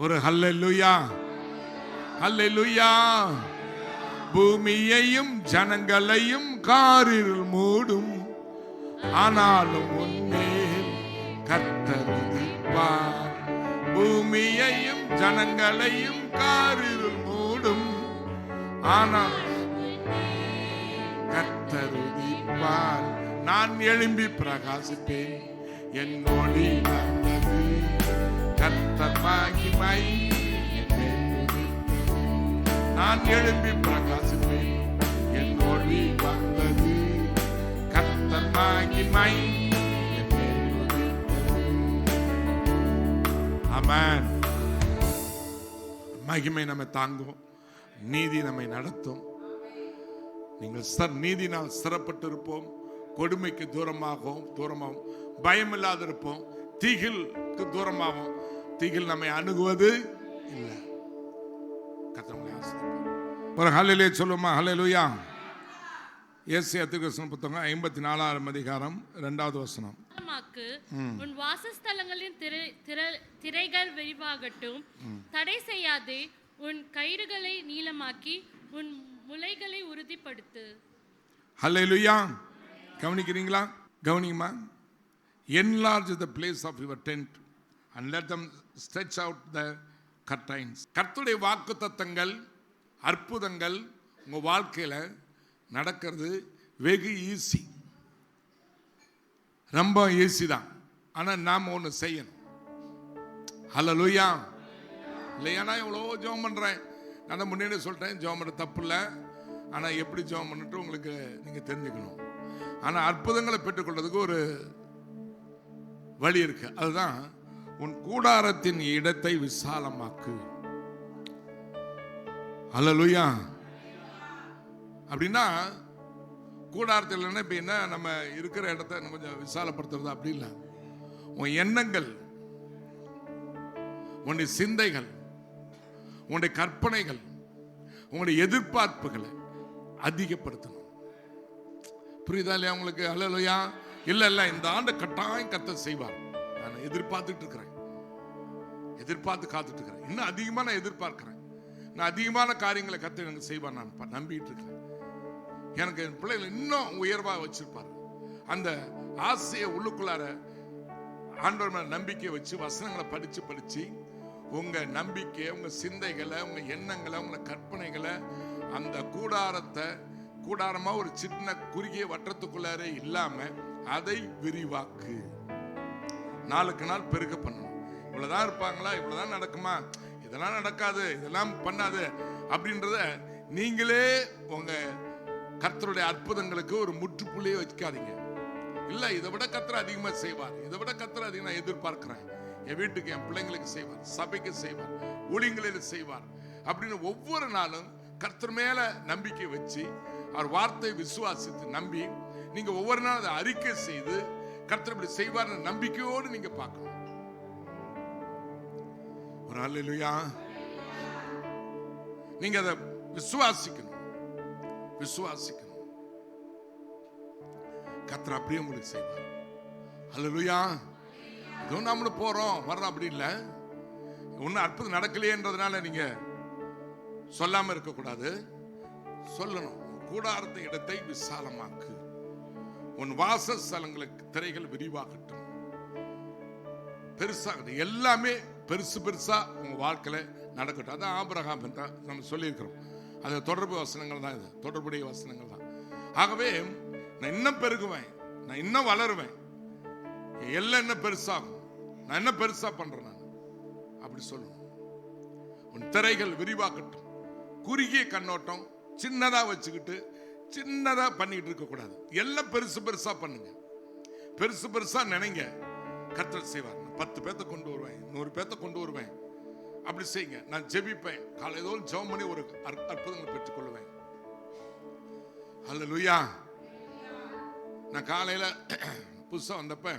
A: ஒரு ஹல்லேலூயா, ஹல்லேலூயா. பூமியையும் ஜனங்களையும் காரிருள் மூடும், ஆனாலும் உன்மேல் கர்த்தர் உதிப்பார். பூமியையும் ஜனங்களையும் காரிருள் மூடும், ஆனால் கர்த்தர் உதிப்பார். நான் எழும்பி பிரகாசிப்பேன், என் ஒளி வந்தது, கர்த்தர் மகிமை என் மேல் உதித்தது. நான் எழும்பி பிரகாசிப்பேன், என் ஒளி வந்தது, கர்த்தர் மகிமை என் மேல் உதித்தது. ஆமென். மகிமை நம்மை தாங்கும், நீதி நம்மை நடத்தும். நீங்கள் நீதினால் ஸ்திரப்பட்டு இருப்போம், கொடுமைக்கு தூரமாகவும் பயம் இல்லாத இருப்போம், தீகிலுக்கு தூரமாகவும். தீகில் நம்மை அணுகுவது இல்லை. கர்த்தர் ஆசீர்வதிப்பார். ஒரு ஹல்லேலூயா சொல்லுமா? ஹல்லேலூயா. ஏசாயா தீர்க்கதரிசன புத்தகம் 54ஆம் அதிகாரம் 2வது வசனம்.
C: உன் வாசஸ்தலங்களின் திரைகள் விரிவாகட்டும், தடை செய்யாதே, உன் கயிறுகளை நீளமாக்கி உன் முளைகளை உறுதிப்படுத்து.
A: ஹல்லேலூயா. கவனிக்கிறீங்களா? கவனிங்கம்மா. Enlarge the place of your tent and let them stretch out the curtains. கர்த்தருடைய வாக்குத்தத்தங்கள், அற்புதங்கள் உங்க வாழ்க்கையில நடக்கிறது வெகு ஈஸி, ரொம்ப ஈஸி தான். ஆனா நாம ஒன்று செய்யணும். ஹல்லேலூயா. இல்லையானா எவ்வளோ ஜெபம் பண்றேன், நான் முன்னாடி சொல்லிட்டேன், ஜெபம் பண்ண தப்பு இல்லை. ஆனால் எப்படி ஜெபம் பண்ணிட்டு உங்களுக்கு நீங்கள் தெரிஞ்சுக்கணும். ஆனால் அற்புதங்களை பெற்றுக்கொள்றதுக்கு ஒரு வழி இருக்கு. அதுதான் உன் கூடாரத்தின் இடத்தை விசாலமாக்கு. ஹல்லேலூயா. அப்படின்னா கூடாரத்தில் என்ன, இப்போ என்ன நம்ம இருக்கிற இடத்த கொஞ்சம் விசாலப்படுத்துறது அப்படி இல்லை. உன் எண்ணங்கள், உன்னுடைய சிந்தைகள், உன்னுடைய கற்பனைகள், உங்களுடைய எதிர்பார்ப்புகளை அதிகப்படுத்தணும். புரியுதா இல்லையா உங்களுக்கு? ஹல்லேலூயா. இல்ல இந்த ஆண்டு கட்டாயம் கர்த்தர் செய்வார். நான் எதிர்பார்த்துட்டு இருக்கிறேன், எதிர்பார்த்து காத்துட்டு இருக்கிறேன். இன்னும் அதிகமா நான் எதிர்பார்க்கிறேன். நான் அதிகமான காரியங்களை கர்த்தர் எனக்கு செய்வார். நான் நம்பிட்டு இருக்கிறேன். எனக்கு என் பிள்ளைகளை இன்னும் உயர்வா வச்சிருப்பார். அந்த ஆசையை உள்ளுக்குள்ளார ஆண்டவர் மேல நம்பிக்கையை வச்சு வசனங்களை படிச்சு உங்க நம்பிக்கை, உங்க சிந்தைகளை, உங்க எண்ணங்களை, உங்க கற்பனைகளை அந்த கூடாரமா ஒரு சின்ன குறுகிய வட்டத்துக்குள்ளாரே இல்லாம அதை விரிவாக்கு. நாளுக்கு நாள் பெருக்க பண்ணணும். இவ்வளவுதான் இருப்பாங்களா, இவ்வளவுதான் நடக்குமா, இதெல்லாம் நடக்காது, இதெல்லாம் பண்ணாது அப்படின்றத நீங்களே உங்க கர்த்தருடைய அற்புதங்களுக்கு ஒரு முற்றுப்புள்ளியே வைக்காதீங்க. இல்ல, இதை விட கர்த்தர் அதிகமா செய்வார், இதை விட கர்த்தர் அதிகம் நான் எதிர்பார்க்கிறேன். என் வீட்டுக்கு, என் பிள்ளைங்களுக்கு செய்வார், சபைக்கு செய்வார், ஊழியங்களில் செய்வார் அப்படின்னு ஒவ்வொரு நாளும் கர்த்தர் மேல நம்பிக்கை வச்சு அவர் வார்த்தை விசுவாசித்து நம்பி நீங்க ஒவ்வொரு நாள் அதை அறிக்கை செய்து கர்த்தர் இப்படி செய்வார் நம்பிக்கையோடு நீங்க பார்க்கணும். ஒரு ஹல்லேலூயா. நீங்க அதை விசுவாசிக்கணும். விசுவாசிக்கணும். கர்த்தர் அப்படியே உங்களுக்கு செய்வார். அல்லேலூயா. இதோ நாமளும் போறோம் வர்றோம் அப்படி இல்லை. ஒன்னும் அற்புதம் நடக்கலையேன்றதுனால நீங்க சொல்லாம இருக்க கூடாது, சொல்லணும். கூடாரத்தை இடத்தை விசாலமாக்கு, உன் வாசஸ்தலங்களுக்கு திரைகள் விரிவாகட்டும். பெருசாகட்டும், எல்லாமே பெருசு பெருசா உங்க வாழ்க்கையில நடக்கட்டும். அதான் ஆபிரகாம் என்ற நம்ம சொல்லியிருக்கிறோம். அது தொடர்பு வசனங்கள் தான், இது தொடர்புடைய வசனங்கள் தான். ஆகவே நான் இன்னும் பெருகுவேன், நான் இன்னும் வளருவேன், எல்லாம் என்ன பெருசாகும், நான் என்ன பெருசா பண்றேன் நான் அப்படி சொல்லணும். உன் திரைகள் விரிவாகட்டும். குறுகிய கண்ணோட்டம் சின்னதா வச்சுக்கிட்டு சின்னதா பண்ணிட்டு இருக்க கூடாது. எல்லாம் பெருசு பெருசா பண்ணுங்க, பெருசு பெருசா நினைங்க. கர்த்தர் செய்வார். 10 பேத்தை கொண்டு வருவேன், 100 பேத்தை கொண்டு வருவேன், அப்படி செய்யுங்க. நான் ஜெபிப்பேன், காலையில ஜெபம் பண்ணி ஒரு அற்புதங்களை பெற்றுக் கொள்வேன். அல்லேலூயா. நான் காலையில புதுசா வந்தப்ப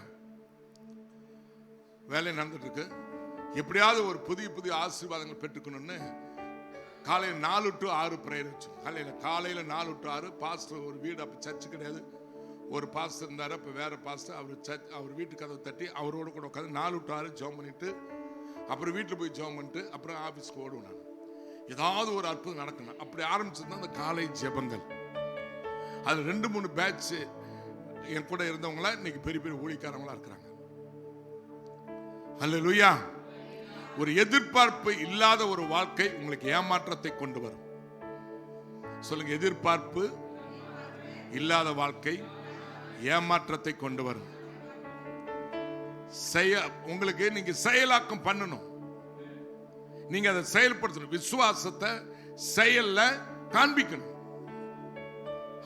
A: வேலை நடந்துட்டு இருக்கு, எப்படியாவது ஒரு புதிய புதிய ஆசீர்வாதங்கள் பெற்றுக்கணும்னு காலையில் 4 to 6 பிரேயர் வச்சோம். காலையில 4 to 6 பாஸ்டர் ஒரு வீடு, அப்ப சர்ச்சு கிடையாது, ஒரு பாஸ்டர் இருந்தாரு, அப்ப வேற பாஸ்டர், அவர் வீட்டு கதவை தட்டி அவரோட கூட உட்காந்து 4 to 6 ஜெபம் பண்ணிட்டு அப்புறம் வீட்டில் போய் ஜெபம் பண்ணிட்டு அப்புறம் ஆபீஸ்க்கு ஓடுவேன். நான் ஏதாவது ஒரு அற்புதம் நடக்கணும் அப்படி ஆரம்பிச்சதுதான் அந்த காலை ஜெபங்கள். அது 2-3 பேட்ச் என் கூட இருந்தவங்களா இன்னைக்கு பெரிய பெரிய ஊழியக்காரங்களா இருக்கிறாங்க. அல்லேலூயா. ஒரு எதிர்பார்ப்பு இல்லாத ஒரு வாழ்க்கை உங்களுக்கு ஏமாற்றத்தை கொண்டு வரும். சொல்லுங்க, எதிர்பார்ப்பு இல்லாத வாழ்க்கை ஏமாற்றத்தை கொண்டு வரும். உங்களுக்கு நீங்க செயலாக்கம் பண்ணணும், நீங்க அதை செயல்படுத்தணும், விசுவாசத்தை செயல்ல காண்பிக்கணும்.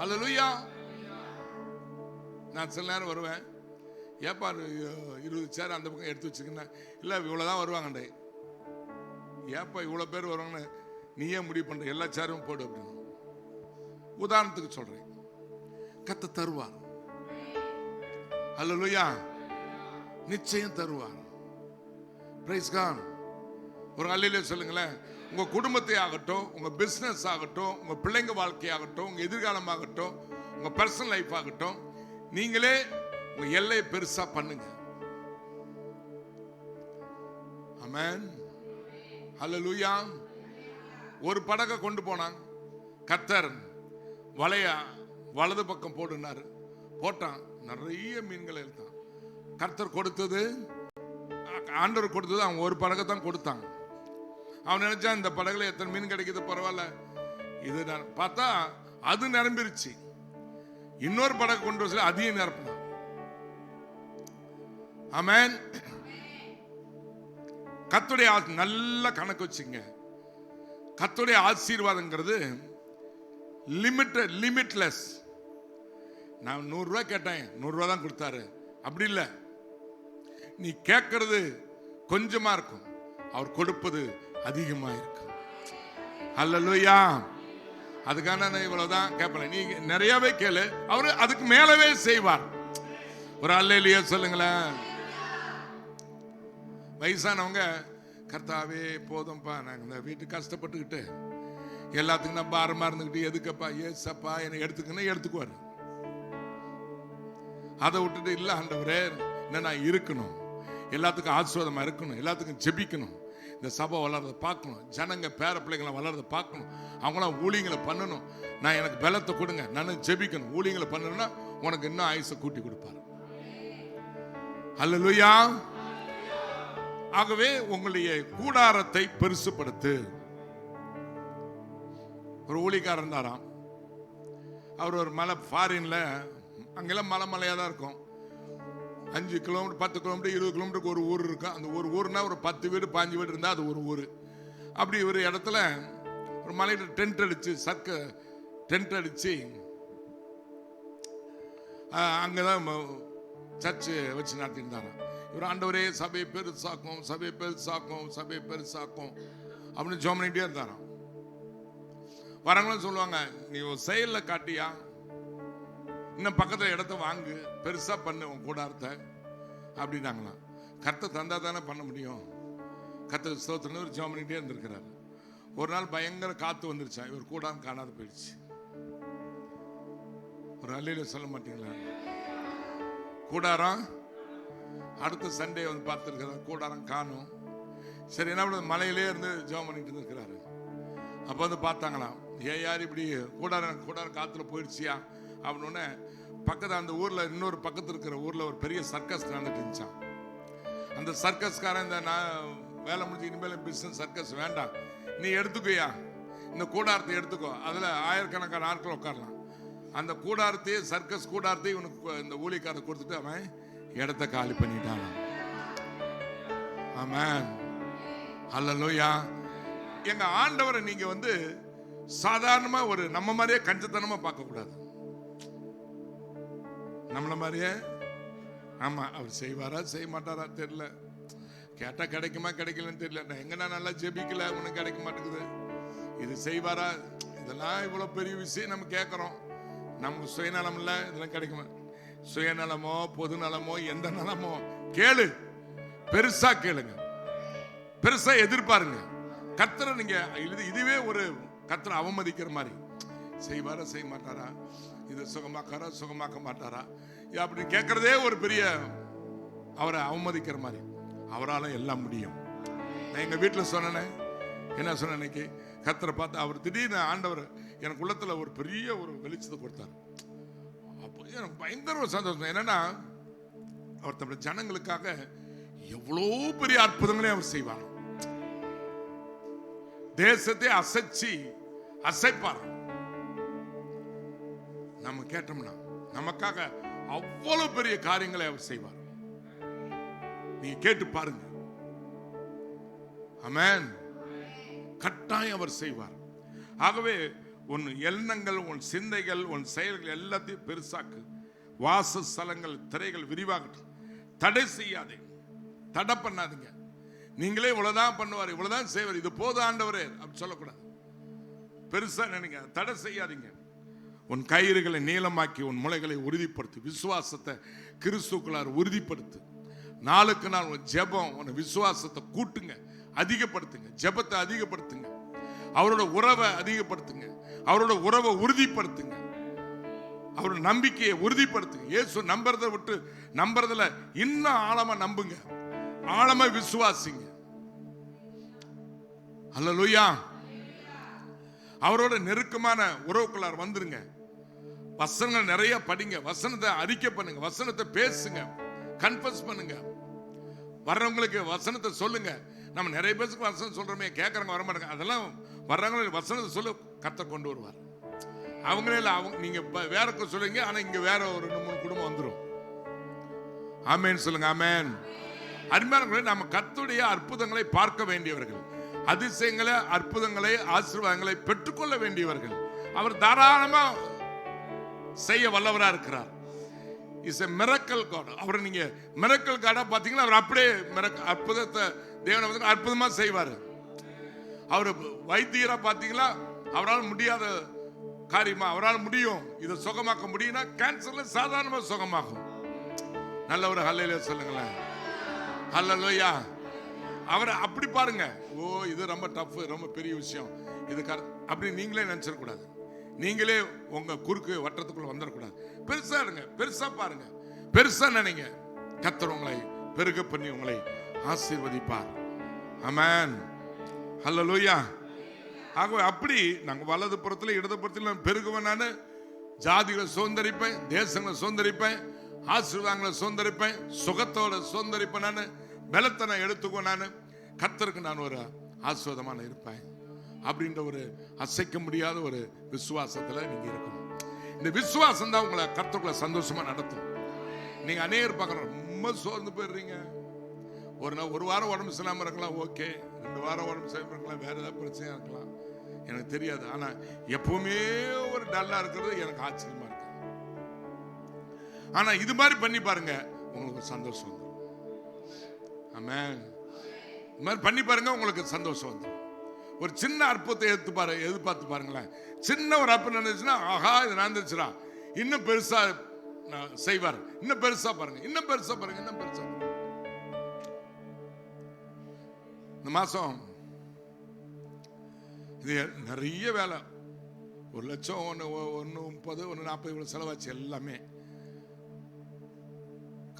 A: அல்லேலூயா. நான் சில நேரம் வருவேன், ஏப்பா 20 சேர் அந்த பக்கம் எடுத்து வச்சுக்கன்னா, இல்லை இவ்வளோதான் வருவாங்கண்டே. ஏப்பா இவ்வளோ பேர் வருவாங்கன்னு நீயே முடிவு பண்ற, எல்லா சேரும் போடு அப்படின்னு. உதாரணத்துக்கு சொல்றேன், கர்த்தர் தருவார். அல்லேலூயா. நிச்சயம் தருவார். Praise God. ஒரு அல்லேலூயா சொல்லுங்களேன். உங்க குடும்பத்தை ஆகட்டும், உங்க பிசினஸ் ஆகட்டும், உங்க பிள்ளைங்க வாழ்க்கையாகட்டும், உங்க எதிர்காலம் ஆகட்டும், உங்க பர்சனல் லைஃப் ஆகட்டும், நீங்களே உங்க எல்லையை பெருசா பண்ணுங்க. ஆமென். ஹல்லேலூயா. ஒரு படகை கொண்டு போனாங்க, கர்த்தர் வலைய வலது பக்கம் போடுனாரு, போட்டான், நிறைய மீன்களை எடுத்தான். கர்த்தர் கொடுத்தது, ஆண்டவர் கொடுத்தது, அவங்க ஒரு படகை தான் கொடுத்தாங்க. அவன் நினைச்சா இந்த படகுல எத்தனை மீன் கிடைக்குது பரவாயில்ல, இது பார்த்தா அது நிரம்பிருச்சு. இன்னொரு படகு கொண்டு வர அதையும் நிரப்பினான். ஆமென். கர்த்தருடைய நல்ல கணக்கு வச்சுங்க. கர்த்தருடைய ஆசீர்வாதங்கிறது லிமிட்லெஸ். நான் 100 ரூபாய் கேட்டேன், 100 ரூபாய் தான் கொடுத்தாரு, அப்படி இல்லை. நீ கேட்கறது கொஞ்சமா இருக்கும், அவர் கொடுப்பது அதிகமா இருக்கும். அல்லேலூயா. அதுக்கான இவ்வளவுதான் கேட்பேன், நீ நிறையவே கேளு, அவரு அதுக்கு மேலவே செய்வார். ஒரு அல்லேலூயா சொல்லுங்களேன். வயசானவங்க, கர்த்தாவே போதும்பா, நாங்கள் இந்த வீட்டுக்கு கஷ்டப்பட்டுக்கிட்டு எல்லாத்துக்கும் நான் பாரமா இருந்துக்கிட்டு எதுக்கப்பா, ஏசப்பா என்னை எடுத்துக்கணும், எடுத்துக்குவாரு. அதை விட்டுட்டு இல்லை ஆண்டவரே என்ன நான் இருக்கணும், எல்லாத்துக்கும் ஆசீர்வாதமா இருக்கணும், எல்லாத்துக்கும் ஜெபிக்கணும், இந்த சபை வளர்றதை பார்க்கணும், ஜனங்க பேர பிள்ளைங்களை வளர்றதை பார்க்கணும், அவங்களாம் ஊழியங்களை பண்ணணும், நான் எனக்கு பலத்தை கொடுங்க, நான் ஜெபிக்கணும், ஊழியங்களை பண்ணணும்னா உனக்கு இன்னும் ஆயுசை கூட்டி கொடுப்பாரு. அல்லேலூயா. ஆகவே உங்களுடைய கூடாரத்தை பெருசுபடுத்து. ஒரு ஊழியக்காரர் இருந்தாராம், அவர் ஒரு மலை, ஃபாரின்ல, அங்கெல்லாம் மலையா தான் இருக்கும். 5 கிலோமீட்டர் 10 கிலோமீட்டர் 20 கிலோமீட்டருக்கு ஒரு ஊர் இருக்கும். அந்த ஒரு ஊர்னா ஒரு 10 வீடு 5 வீடு இருந்தால் அது ஒரு ஊர். அப்படி ஒரு இடத்துல ஒரு மலையில டென்ட் அடிச்சு, டென்ட் அடிச்சு அங்கதான் சர்ச்சு வச்சு நடத்திருந்தாங்க. இவர் ஆண்டவரே சபையை பெருசாக்கும், சபையை பெருசாக்கும், சபையை பெருசாக்கும் அப்படின்னு ஜெபம் பண்ணிட்டே இருந்தாராம். வரவங்களும் சொல்லுவாங்க, நீ ஒரு செயலில் காட்டியா, இன்னும் பக்கத்தில் இடத்த வாங்கு, பெருசா பண்ணு உன் கூடாரத்தை அப்படின்னாங்களாம். கர்த்தர் தந்தா தானே பண்ண முடியும். கர்த்தர் ஸ்தோத்திரம் ஒரு ஜெபம் பண்ணிட்டே இருந்திருக்கிறார். ஒரு நாள் பயங்கர காத்து வந்துருச்சா, இவர் கூடாரம் காணாத போயிடுச்சு. ஒரு அல்லையில சொல்ல மாட்டீங்களா? கூடாரம் அடுத்த சண்டே வந்து பார்த்துருக்கிறார், கூடாரம் காணும். சரி, என்ன பண்ணுறது, மலையிலே இருந்து ஜெபம் பண்ணிட்டு இருக்கிறாரு. அப்போ வந்து பார்த்தாங்களாம், ஏன் யார் இப்படி கூடாரம் காற்றுல போயிடுச்சியா அப்படின்னு. பக்கத்தில் அந்த ஊரில், இன்னொரு பக்கத்தில் இருக்கிற ஊரில் ஒரு பெரிய சர்க்கஸ் நடந்துட்டு இருந்துச்சான். அந்த சர்க்கஸ்காரன், இந்த நான் வேலை முடிஞ்சு இனிமேல் பிஸ்னஸ் சர்க்கஸ் வேண்டாம், நீ எடுத்துக்கோயா, இந்த கூடாரத்தை எடுத்துக்கோ, அதில் ஆயிரக்கணக்கான ஆட்கள் உட்காரலாம். அந்த கூடாரத்தையே, சர்க்கஸ் கூடாரத்தையும் இவனுக்கு இந்த ஊழியக்காரர் கொடுத்துட்டு அவன் இடத்த காலி பண்ணிட்டான். ஆமென், அல்லேலூயா. எங்க ஆண்டவரை நீங்க வந்து சாதாரணமா ஒரு நம்ம மாதிரியே கஞ்சத்தனமா பார்க்க கூடாது. நம்மள மாதிரியே, ஆமா, அவர் செய்வாரா செய்ய மாட்டாரா தெரியல, கேட்டா கிடைக்குமா கிடைக்கலன்னு தெரியல, நான் எங்க நான் நல்லா ஜெபிக்கல உனக்கு கிடைக்க மாட்டேங்குது, இது செய்வாரா, இதெல்லாம் இவ்வளவு பெரிய விஷயம் நம்ம கேட்கிறோம். நமக்கு சுயநலம் இல்ல, இதெல்லாம் கிடைக்குமா? சுயநலமோ பொது நலமோ எந்த நலமோ கேளு, பெருசா கேளுங்க, பெருசா எதிர்பாருங்க. கர்த்தரை நீங்க இதுவே ஒரு கர்த்தரை அவமதிக்கிற மாதிரி, செய்வாரா செய்ய மாட்டாரா, இது சுகமாக்காரா சுகமாக்க மாட்டாரா அப்படின்னு கேட்கறதே ஒரு பெரிய அவரை அவமதிக்கிற மாதிரி. அவரால் எல்லாம் முடியும். நான் எங்க வீட்டில் சொன்னேன், என்ன சொன்ன, இன்னைக்கு கர்த்தரை பார்த்து அவர் திடீர்னு ஆண்டவர் எனக்கு உள்ளத்துல ஒரு பெரிய ஒரு வெளிச்சத்தை கொடுத்தார். அப்போ எனக்கு பயங்கர ஒரு சந்தோஷம். என்னன்னா, அவர் தம்முடைய ஜனங்களுக்காக எவ்வளோ பெரிய அற்புதங்களே அவர் செய்வார். தேசத்தை அசைப்பார். நம்ம கேட்டோம்னா நமக்காக அவ்வளவு பெரிய காரியங்களை அவர் செய்வார். நீ கேட்டு பாருங்க. ஆமென், கட்டாயம் அவர் செய்வார். ஆகவே உன் எண்ணங்கள், உன் சிந்தைகள், உன் செயல்கள் எல்லாத்தையும் பெருசாக்கு. வாசஸ்தலங்கள், திரைகள் விரிவாகட்டும். தடை செய்யாதே, தடை பண்ணாதீங்க. நீங்களே இவ்வளவுதான் பண்ணுவார், இவ்வளவுதான் செய்வார், இது போதும் ஆண்டவரே அப்படி சொல்லக்கூடாது. பெருசா நினைங்க, தடை செய்யாதீங்க. உன் கயிறுகளை நீளமாக்கி உன் முளைகளை உறுதிப்படுத்து. விசுவாசத்தை கிறிஸ்துக்குள்ளார் உறுதிப்படுத்து. நாளுக்கு நாள் உன் ஜெபம், உன் விசுவாசத்தை கூட்டுங்க, அதிகப்படுத்துங்க. ஜெபத்தை அதிகப்படுத்துங்க, அவரோட உறவை அதிகப்படுத்துங்க, அவரோட உறவை உறுதிப்படுத்துங்க, அவரோட நம்பிக்கையை உறுதிப்படுத்துங்க. இயேசு நம்புறதை விட்டு நம்புறதுல இன்னும் ஆழமா நம்புங்க, ஆழமா விசுவாசிங்க. அல்லேலூயா. அவரோட நெருக்கமான உறவுக்குள்ளார் வந்துருங்க. வசனங்கள் நிறைய படிங்க, வசனத்தை அறிக்கை பண்ணுங்க, வசனத்தை பேசுங்க, கன்ஃபஸ் பண்ணுங்க. வர்றவங்களுக்கு வசனத்தை சொல்லுங்க. நம்ம நிறைய பேருக்கு வசனம் சொல்றோமே, கேட்கறவங்க வர மாட்டாங்க. அதெல்லாம் வர்றவங்களுக்கு வசனத்தை சொல்ல கர்த்தர் கொண்டு வருவார். அவங்களே இல்லை, அவங்க நீங்க வேற சொல்லுங்க, ஆனா இங்க வேற ஒரு 2-3 குடும்பம் வந்துடும். ஆமென் சொல்லுங்க. ஆமென். அருமையானவர்களே, நம்ம கர்த்தருடைய அற்புதங்களை பார்க்க வேண்டியவர்கள், அதிசயங்களை, அற்புதங்களை, ஆசீர்வாதங்களை பெற்றுக்கொள்ள வேண்டியவர்கள். அவர் தாராளமா செய்ய வல்லவரா இருக்கிறார். Is a miracle God. அவரை நீங்க மிரக்கல் காடா பாத்தீங்கன்னா, அவர் அப்படியே அற்புதத்தை தேவனை அற்புதமா செய்வார். அவர் வைத்தியரா பாத்தீங்களா, அவரால் முடியாத காரியமா அவரால் முடியும். இதை சுகமாக்க முடியும்னா கேன்சர்ல சாதாரணமா சுகமாகும். நல்ல ஒரு ஹல்லேலூயா சொல்லுங்களேன். ஹல்லேலூயா. அவரை அப்படி பாருங்க. ஓ, இது ரொம்ப டஃப், ரொம்ப பெரிய விஷயம், இது அப்படி நீங்களே நினைச்சிடக்கூடாது. நீங்களே உங்க குறுக்கு வட்டத்துக்குள்ள வந்துடக்கூடாது. பெருசா இருங்க, பெருசா பாருங்க, பெருசா நினைங்க. கர்த்தர் உங்களை பெருக பண்ணி உங்களை ஆசீர்வதிப்பார். ஆமென். ஹல்லேலூயா. ஆகவே அப்படி நாங்க வலது புறத்துல இடது புறத்துல பெருகுவேன். நான் ஜாதிகளை சுதந்திரிப்பேன், தேசங்களை சுதந்திரிப்பேன், ஆசீர்வாதங்களை சுதந்திரிப்பேன், சுகத்தோட சுதந்திரிப்பேன். நான் பலத்தை நான் எடுத்துக்கோ. நான் கர்த்தருக்கு நான் ஒரு ஆசீர்வாதமா இருப்பேன் அப்படின்ற ஒரு அசைக்க முடியாத ஒரு விசுவாசத்துல நீங்க இருக்கணும். இந்த விசுவாசம் தான் உங்களை கர்த்தருக்குள்ள சந்தோஷமா நடத்தும். நீங்க அநேகர் பார்க்கணும், ரொம்ப சோர்ந்து போயிடுறீங்க. ஒரு வாரம் உடம்பு சரியில்லாம இருக்கலாம், ஓகே. 2 வாரம் உடம்பு சரியில்லாம இருக்கலாம், வேற ஏதாவது பிரச்சனையா இருக்கலாம், எனக்கு தெரியாது. ஆனா எப்பவுமே ஒரு டல்லா இருக்கிறது எனக்கு ஆச்சரியமா இருக்கு. ஆனா இது மாதிரி பண்ணி பாருங்க, உங்களுக்கு சந்தோஷம் வந்துடும். ஆமென். இது மாதிரி பண்ணி பாருங்க, உங்களுக்கு சந்தோஷம் வந்துடும். ஒரு சின்ன அற்புதத்தை எதிர்பார்த்து பாருங்களேன். சின்ன ஒரு அற்புதம் நடந்துச்சுன்னா, ஆஹா இது நடந்துச்சுடா, இன்னும் பெருசா செய்வார். இன்னும் பெருசா பாருங்க, இன்னும் பெருசா பாருங்க, இன்னும் பெருசா. இந்த மாசம் இது நிறைய வேலை, 1,00,000 1 30 1 40 இவ்வளவு செலவாச்சு. எல்லாமே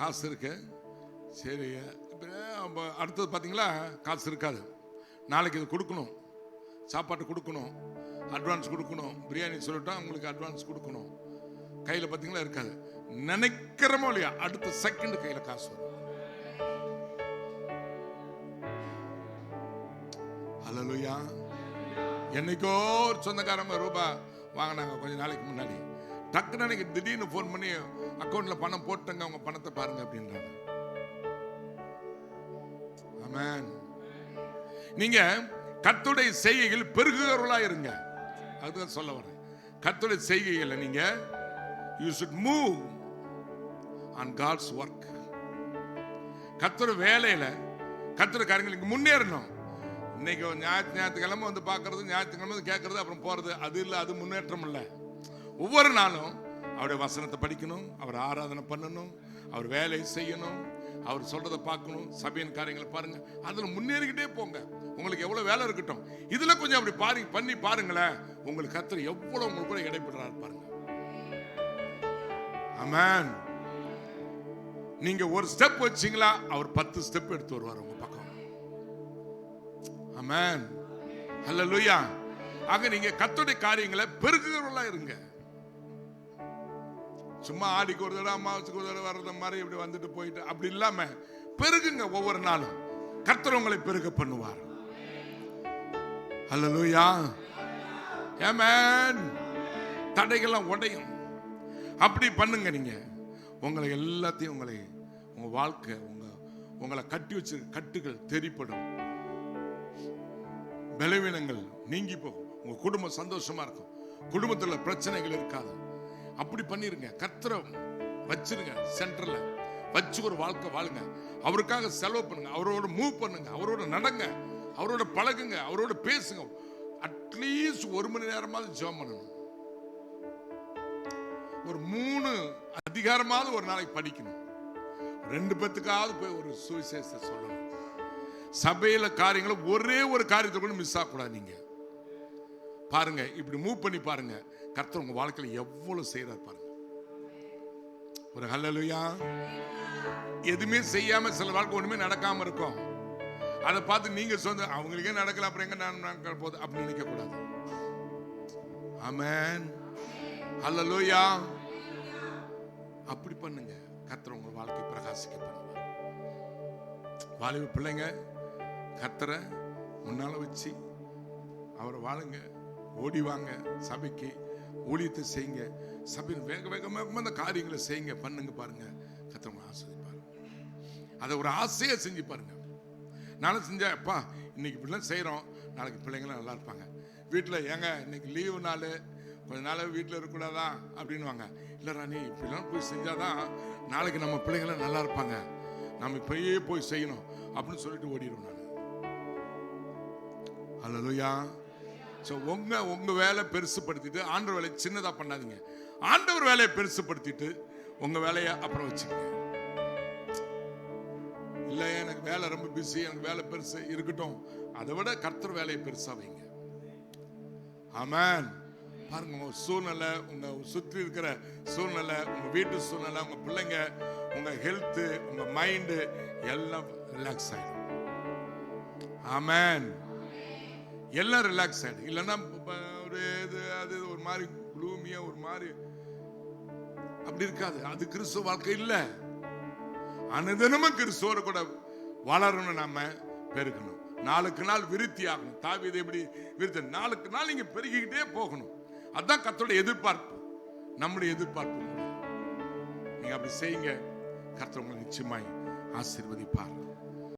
A: காசு இருக்கு. சரி, அடுத்தது பார்த்தீங்களா காசு இருக்காது. நாளைக்கு இது கொடுக்கணும், சாப்பாட்டு கொடுக்கணும், அட்வான்ஸ் கொடுக்கணும், பிரியாணி சொல்லிட்டா உங்களுக்கு அட்வான்ஸ் கொடுக்கணும். கையில் பார்த்தீங்களா இருக்காது. நினைக்கிறமோ இல்லையா அடுத்த செகண்ட் கையில் காசு வரும். அல்லேலூயா. என்னைக்கோ ஒரு சொந்தக்காரங்க ரூபாய் வாங்கினாங்க கொஞ்ச நாளைக்கு முன்னாடி. டக்குன்னு அன்னைக்கு திடீர்னு ஃபோன் பண்ணி அக்கௌண்ட்ல பணம் போட்டுங்க, அவங்க பணத்தை பாருங்க அப்படின்றாங்க. ஆமென். நீங்க கர்த்தருடைய செய்கைகள் பெருகுகிறவர்களா இருங்க. அதுதான் சொல்ல வரேன். கர்த்தருடைய செய்கைகளை நீங்க you should move on God's work. கர்த்தருடைய வேலையில கர்த்தருடைய காரியங்களுக்கு முன்னேறணும். இன்னைக்கு ஞாயிற்றுக்கிழமை வந்து பார்க்கறது, ஞாயிற்றுக்கிழமை வந்து கேட்கறது, அப்புறம் போறது, அது இல்லை, அது முன்னேற்றம் இல்லை. ஒவ்வொரு நாளும் அவருடைய வசனத்தை படிக்கணும், அவர் ஆராதனை பண்ணணும், அவர் வேலையை செய்யணும், அவர் சொல்றதை பார்க்கணும், சபையின் காரியங்களை பாருங்க, அதுல முன்னேறிக்கிட்டே போங்க. உங்களுக்கு எவ்வளவு வேலை இருக்கட்டும், இதுல கொஞ்சம் அப்படி பண்ணி பாருங்களேன். உங்களுக்கு கர்த்தர் எவ்வளவு உங்களுக்கு கூட இடைப்படுறாரு பாருங்க. ஆமென். நீங்க ஒரு ஸ்டெப் வச்சீங்களா, அவர் 10 ஸ்டெப் எடுத்து வருவார் உங்க பக்கம். ஆமென். ஹல்லேலூயா. ஆக நீங்க கர்த்தருடைய காரியங்களை பெருகுகிறவர்களா இருங்க. சும்மா ஆடிக்கு ஒரு தடவை அம்மாவுக்கு ஒரு தடவை வர்றது மாதிரி இப்படி வந்துட்டு போயிட்டு அப்படி இல்லாம பெருகுங்க. ஒவ்வொரு நாளும் கர்த்தர் உங்களை பெருக பண்ணுவார். ஹல்லேலூயா. ஆமென். தடைகள்லாம் உடையும். அப்படி பண்ணுங்க. நீங்க உங்களை எல்லாத்தையும் உங்க வாழ்க்கை உங்களை கட்டி வச்சு கட்டுகள் தெரிப்படும், பலவீனங்கள் நீங்கி போகும், உங்க குடும்பம் சந்தோஷமா இருக்கும், குடும்பத்துல பிரச்சனைகள் இருக்காது. அப்படி பண்ணிருங்க. கர்த்தரை வச்சிருங்க, சென்டர்ல வச்சு ஒரு வாழ்க்கை வாழுங்க. அவருக்காக செலவு பண்ணுங்க, அவரோட மூவ் பண்ணுங்க, அவரோட நடங்க, அவரோட பழகுங்க, அவரோட பேசுங்க. அட்லீஸ்ட் 1 மணி நேரமாவது ஜெபம் பண்ணணும். ஒரு 3 அதிகாரமாவது ஒரு நாளைக்கு படிக்கணும். 2 பேத்துக்காவது போய் ஒரு சுவிசேஷத்தை சொல்லணும். சபையில காரியங்களை ஒரே ஒரு காரியத்தை கூட மிஸ் ஆகக்கூடாது. நீங்க பாருங்க, இப்படி மூவ் பண்ணி பாருங்க, கர்த்தர் உங்க வாழ்க்கையில எவ்வளவு செய்யறாரு பாருங்க. ஒரு ஹல்லேலூயா. எதுவுமே செய்யாம சில வாழ்க்கை ஒண்ணுமே நடக்காம இருக்கும். அதை பார்த்து நீங்க சொந்த அவங்களுக்கே நடக்கல, அப்புறம் எங்க நடக்க போகுது அப்படின்னு நினைக்க கூடாது. ஆமென். ஹல்லேலூயா. அப்படி பண்ணுங்க, கர்த்தர் உங்க வாழ்க்கை பிரகாசிக்க பண்ணுவார். வாலிப பிள்ளைங்க கர்த்தரை முன்னால வச்சு அவரை வாழுங்க, ஓடி வாங்க, சபைக்கு ஊழியத்தை செய்யுங்க, சபையில் வேக வேகமாக அந்த காரியங்களை செய்யுங்க, பண்ணுங்க. பாருங்க, கர்த்தர் உங்களை ஆசீர்வதிப்பார். அதை ஒரு ஆசையா செஞ்சு பாருங்க. நானும் செஞ்சேன், அப்பா இன்னைக்கு இப்படிலாம் செய்யறோம், நாளைக்கு பிள்ளைங்களாம் நல்லா இருப்பாங்க. வீட்டில் ஏங்க இன்னைக்கு லீவு நாள், கொஞ்ச நாள் வீட்டில் இருக்கக்கூடாதா அப்படின்வாங்க. இல்லை ராணி, இப்படிலாம் போய் செஞ்சாதான் நாளைக்கு நம்ம பிள்ளைங்களாம் நல்லா இருப்பாங்க, நம்ம இப்பயே போய் செய்யணும் அப்படின்னு சொல்லிட்டு ஓடிடுவோம் நான். ஹல்லேலூயா. ஸோ உங்க வேலை பெருசுப்படுத்திட்டு ஆண்டவர் வேலையை சின்னதா பண்ணாதீங்க. ஆண்டவர் வேலையை பெருசுப்படுத்திட்டு உங்க வேலையை அப்புறம் வச்சுக்கங்க. இல்லை எனக்கு வேலை ரொம்ப பிஸி, எனக்கு வேலை பெருசு இருக்கட்டும், அதை விட கர்த்தர் வேலையை பெருசா வைங்க. ஆமென். பாருங்க, உங்க சூழ்நிலை, உங்க சுற்றி இருக்கிற சூழ்நிலை, உங்க வீட்டு சூழ்நிலை, உங்க பிள்ளைங்க, உங்க ஹெல்த், உங்க மைண்டு எல்லாம் ரிலாக்ஸ் ஆயிடும். ஆமென். எல்லாம் ரிலாக்ஸ் ஆயிடும். இல்லைன்னா ஒரு அது ஒரு மாதிரி குளூமியா ஒரு மாதிரி அப்படி இருக்காது. அது கிறிஸ்துவ வாழ்க்கை இல்ல. அனுதினமும் கிறிஸ்துவோட கூட வளரணும், நாம பெருகணும், நாளுக்கு நாள் விருத்தி ஆகணும். தாவீது எப்படி விருத்தி, நாளுக்கு நாள் நீங்க பெருகிக்கிட்டே போகணும். அதுதான் கர்த்தருடைய எதிர்பார்ப்பு, நம்முடைய எதிர்பார்ப்பு. நீங்க அப்படி செய்யுங்க, கர்த்தர் உங்களை நிச்சயமாய் ஆசீர்வதிப்பார்.